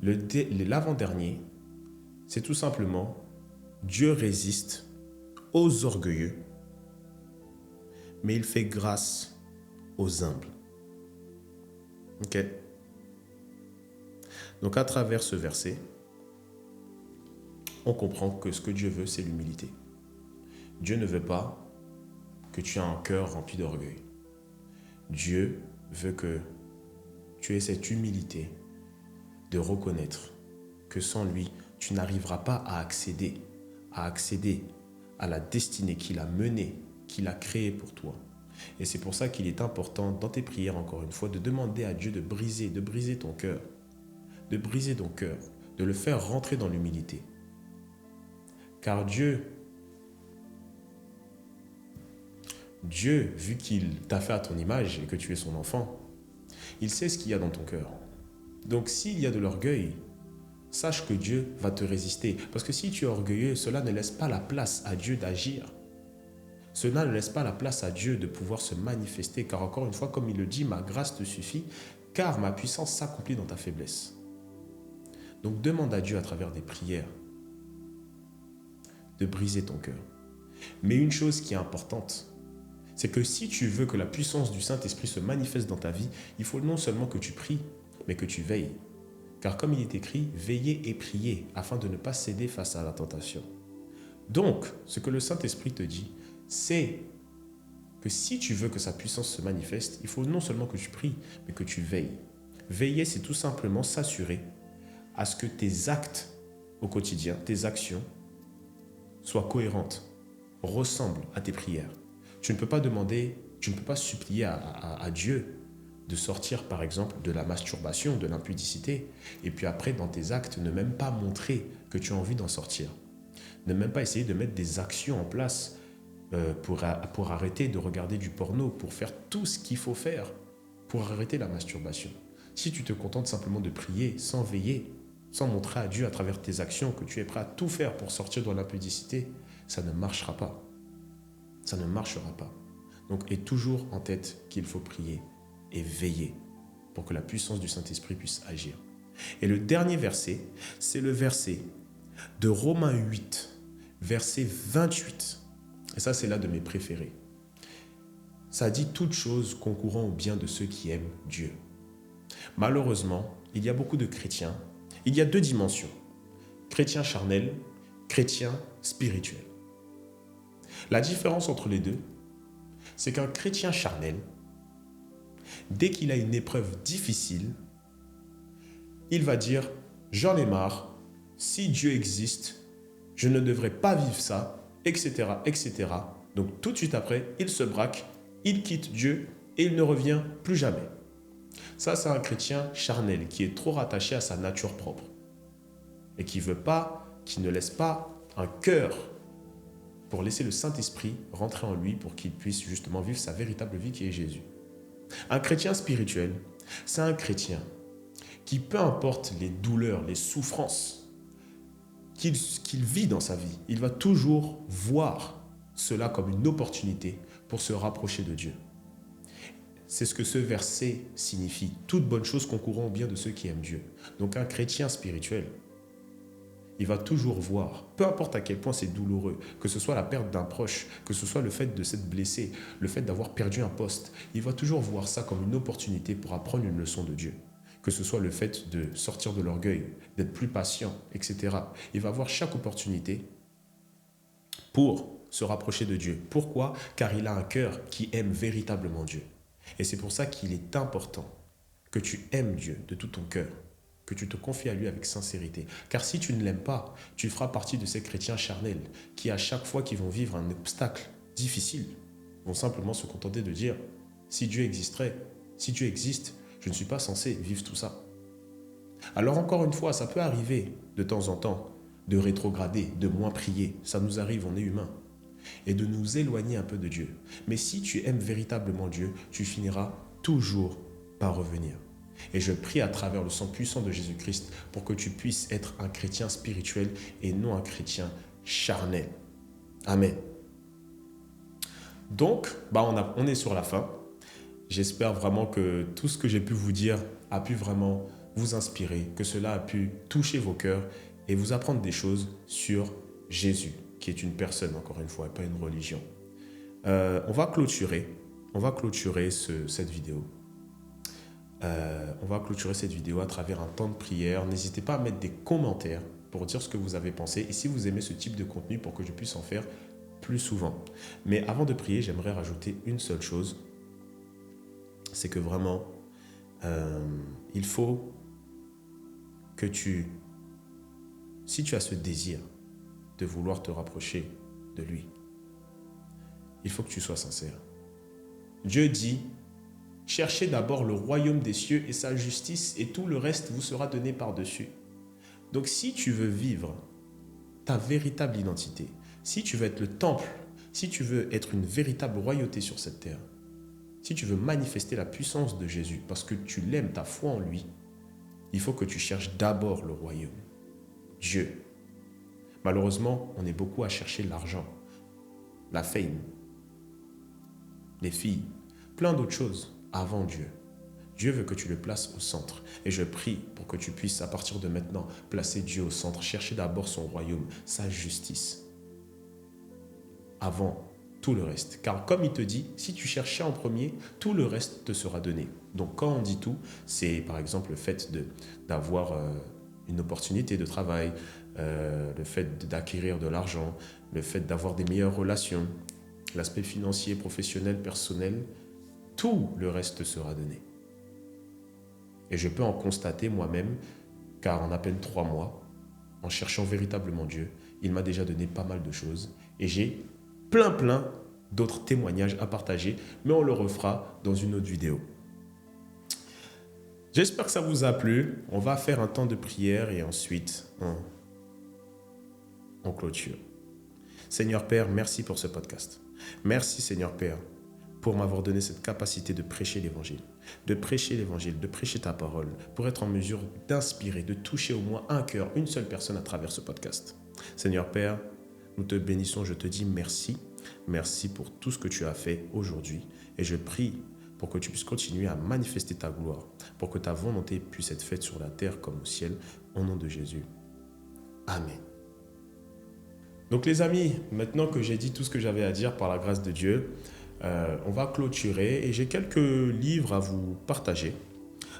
L'avant-dernier, c'est tout simplement « Dieu résiste aux orgueilleux, mais il fait grâce aux humbles. » Ok? Donc à travers ce verset, on comprend que ce que Dieu veut, c'est l'humilité. Dieu ne veut pas que tu aies un cœur rempli d'orgueil. Dieu veut que tu aies cette humilité de reconnaître que sans lui, tu n'arriveras pas à accéder à la destinée qu'il a menée, qu'il a créée pour toi. Et c'est pour ça qu'il est important, dans tes prières, encore une fois, de demander à Dieu de briser ton cœur, de briser ton cœur, de le faire rentrer dans l'humilité. Car Dieu, vu qu'il t'a fait à ton image et que tu es son enfant, il sait ce qu'il y a dans ton cœur. Donc s'il y a de l'orgueil, sache que Dieu va te résister. Parce que si tu es orgueilleux, cela ne laisse pas la place à Dieu d'agir. Cela ne laisse pas la place à Dieu de pouvoir se manifester. Car encore une fois, comme il le dit, ma grâce te suffit, car ma puissance s'accomplit dans ta faiblesse. Donc demande à Dieu à travers des prières de briser ton cœur. Mais une chose qui est importante, c'est que si tu veux que la puissance du Saint-Esprit se manifeste dans ta vie, il faut non seulement que tu pries, mais que tu veilles. Car comme il est écrit, veillez et priez afin de ne pas céder face à la tentation. Donc, ce que le Saint-Esprit te dit, c'est que si tu veux que sa puissance se manifeste, il faut non seulement que tu pries, mais que tu veilles. Veiller, c'est tout simplement s'assurer à ce que tes actes au quotidien, tes actions, soient cohérentes, ressemblent à tes prières. Tu ne peux pas demander, tu ne peux pas supplier à Dieu de sortir, par exemple, de la masturbation, de l'impudicité, et puis après, dans tes actes, ne même pas montrer que tu as envie d'en sortir. Ne même pas essayer de mettre des actions en place pour arrêter de regarder du porno, pour faire tout ce qu'il faut faire pour arrêter la masturbation. Si tu te contentes simplement de prier sans veiller, sans montrer à Dieu à travers tes actions que tu es prêt à tout faire pour sortir de l'impudicité, ça ne marchera pas. Ça ne marchera pas. Donc, aie toujours en tête qu'il faut prier et veiller pour que la puissance du Saint-Esprit puisse agir. Et le dernier verset, c'est le verset de Romains 8, verset 28. Et ça, c'est l'un de mes préférés. Ça dit « Toutes choses concourant au bien de ceux qui aiment Dieu ». Malheureusement, il y a beaucoup de chrétiens. Il y a deux dimensions. Chrétien charnel, chrétien spirituel. La différence entre les deux, c'est qu'un chrétien charnel, dès qu'il a une épreuve difficile, il va dire « J'en ai marre, si Dieu existe, je ne devrais pas vivre ça, etc., etc. » Donc tout de suite après, il se braque, il quitte Dieu et il ne revient plus jamais. Ça, c'est un chrétien charnel qui est trop rattaché à sa nature propre et qui ne laisse pas un cœur pour laisser le Saint-Esprit rentrer en lui pour qu'il puisse justement vivre sa véritable vie qui est Jésus. Un chrétien spirituel, c'est un chrétien qui, peu importe les douleurs, les souffrances qu'il vit dans sa vie, il va toujours voir cela comme une opportunité pour se rapprocher de Dieu. C'est ce que ce verset signifie. Toute bonne chose concourant au bien de ceux qui aiment Dieu. Donc un chrétien spirituel, il va toujours voir, peu importe à quel point c'est douloureux, que ce soit la perte d'un proche, que ce soit le fait de s'être blessé, le fait d'avoir perdu un poste, il va toujours voir ça comme une opportunité pour apprendre une leçon de Dieu. Que ce soit le fait de sortir de l'orgueil, d'être plus patient, etc. Il va voir chaque opportunité pour se rapprocher de Dieu. Pourquoi? Car il a un cœur qui aime véritablement Dieu. Et c'est pour ça qu'il est important que tu aimes Dieu de tout ton cœur, que tu te confies à lui avec sincérité. Car si tu ne l'aimes pas, tu feras partie de ces chrétiens charnels qui, à chaque fois qu'ils vont vivre un obstacle difficile, vont simplement se contenter de dire « Si Dieu existerait, si Dieu existe, je ne suis pas censé vivre tout ça. » Alors encore une fois, ça peut arriver de temps en temps de rétrograder, de moins prier. Ça nous arrive, on est humain. Et de nous éloigner un peu de Dieu. Mais si tu aimes véritablement Dieu, tu finiras toujours par revenir. Et je prie à travers le sang puissant de Jésus-Christ pour que tu puisses être un chrétien spirituel et non un chrétien charnel. Amen. Donc, on est sur la fin. J'espère vraiment que tout ce que j'ai pu vous dire a pu vraiment vous inspirer, que cela a pu toucher vos cœurs et vous apprendre des choses sur Jésus, qui est une personne, encore une fois, et pas une religion. On va clôturer cette vidéo. On va clôturer cette vidéo à travers un temps de prière. N'hésitez pas à mettre des commentaires pour dire ce que vous avez pensé et si vous aimez ce type de contenu pour que je puisse en faire plus souvent. Mais avant de prier, j'aimerais rajouter une seule chose. C'est que vraiment, il faut que si tu as ce désir de vouloir te rapprocher de lui, il faut que tu sois sincère. Dieu dit, cherchez d'abord le royaume des cieux et sa justice et tout le reste vous sera donné par-dessus. Donc si tu veux vivre ta véritable identité, si tu veux être le temple, si tu veux être une véritable royauté sur cette terre, si tu veux manifester la puissance de Jésus parce que tu l'aimes, ta foi en lui, il faut que tu cherches d'abord le royaume, Dieu. Malheureusement, on est beaucoup à chercher l'argent, la fame, les filles, plein d'autres choses avant Dieu. Dieu veut que tu le places au centre. Et je prie pour que tu puisses, à partir de maintenant, placer Dieu au centre. Chercher d'abord son royaume, sa justice, avant tout le reste. Car comme il te dit, si tu cherchais en premier, tout le reste te sera donné. Donc quand on dit tout, c'est par exemple le fait d'avoir une opportunité de travail, le fait d'acquérir de l'argent, le fait d'avoir des meilleures relations, l'aspect financier, professionnel, personnel, tout le reste te sera donné. Et je peux en constater moi-même, car en à peine 3 mois, en cherchant véritablement Dieu, il m'a déjà donné pas mal de choses. Et j'ai plein d'autres témoignages à partager, mais on le refera dans une autre vidéo. J'espère que ça vous a plu. On va faire un temps de prière et ensuite on clôture. Seigneur Père, merci pour ce podcast. Merci Seigneur Père pour m'avoir donné cette capacité de prêcher l'évangile, de prêcher ta parole, pour être en mesure d'inspirer, de toucher au moins un cœur, une seule personne à travers ce podcast. Seigneur Père, nous te bénissons, je te dis merci. Merci pour tout ce que tu as fait aujourd'hui et je prie pour que tu puisses continuer à manifester ta gloire, pour que ta volonté puisse être faite sur la terre comme au ciel, au nom de Jésus. Amen. Donc les amis, maintenant que j'ai dit tout ce que j'avais à dire par la grâce de Dieu, on va clôturer et j'ai quelques livres à vous partager.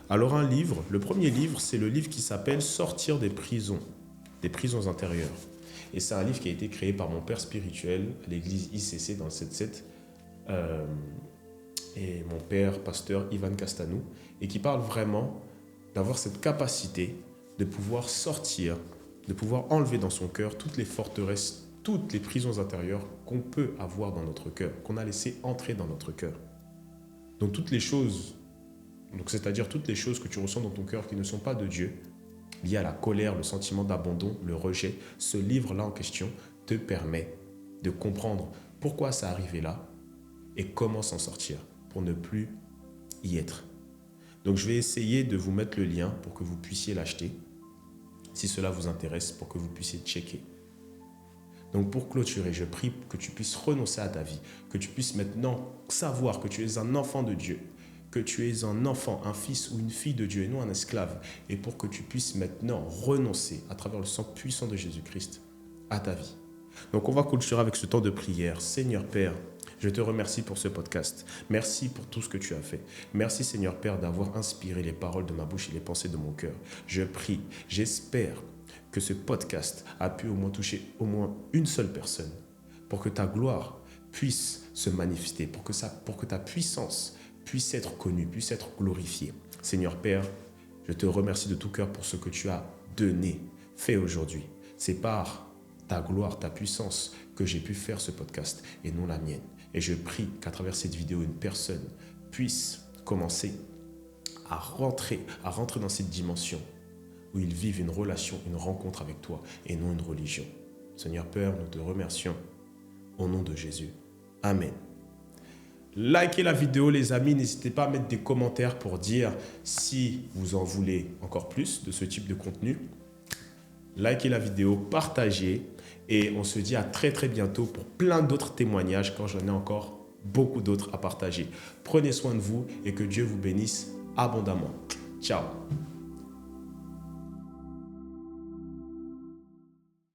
Alors un livre, le premier livre, c'est le livre qui s'appelle « Sortir des prisons intérieures ». Et c'est un livre qui a été créé par mon père spirituel à l'église ICC dans le 7-7 et mon père pasteur Ivan Castanou, et qui parle vraiment d'avoir cette capacité de pouvoir sortir, de pouvoir enlever dans son cœur toutes les forteresses, toutes les prisons intérieures qu'on peut avoir dans notre cœur, qu'on a laissé entrer dans notre cœur. Donc toutes les choses, c'est-à-dire toutes les choses que tu ressens dans ton cœur qui ne sont pas de Dieu, liées à la colère, le sentiment d'abandon, le rejet, ce livre-là en question te permet de comprendre pourquoi ça arrivait là et comment s'en sortir pour ne plus y être. Donc je vais essayer de vous mettre le lien pour que vous puissiez l'acheter, si cela vous intéresse, pour que vous puissiez checker. Donc pour clôturer, je prie que tu puisses renoncer à ta vie, que tu puisses maintenant savoir que tu es un enfant de Dieu, que tu es un enfant, un fils ou une fille de Dieu et non un esclave, et pour que tu puisses maintenant renoncer à travers le sang puissant de Jésus-Christ à ta vie. Donc on va clôturer avec ce temps de prière. Seigneur Père, je te remercie pour ce podcast. Merci pour tout ce que tu as fait. Merci Seigneur Père d'avoir inspiré les paroles de ma bouche et les pensées de mon cœur. Je prie, j'espère que ce podcast a pu au moins toucher au moins une seule personne pour que ta gloire puisse se manifester, pour que ta puissance puisse être connue, puisse être glorifiée. Seigneur Père, je te remercie de tout cœur pour ce que tu as donné, fait aujourd'hui. C'est par ta gloire, ta puissance que j'ai pu faire ce podcast et non la mienne. Et je prie qu'à travers cette vidéo, une personne puisse commencer à rentrer dans cette dimension où ils vivent une relation, une rencontre avec toi et non une religion. Seigneur Père, nous te remercions au nom de Jésus. Amen. Likez la vidéo les amis, n'hésitez pas à mettre des commentaires pour dire si vous en voulez encore plus de ce type de contenu. Likez la vidéo, partagez et on se dit à très bientôt pour plein d'autres témoignages quand j'en ai encore beaucoup d'autres à partager. Prenez soin de vous et que Dieu vous bénisse abondamment. Ciao.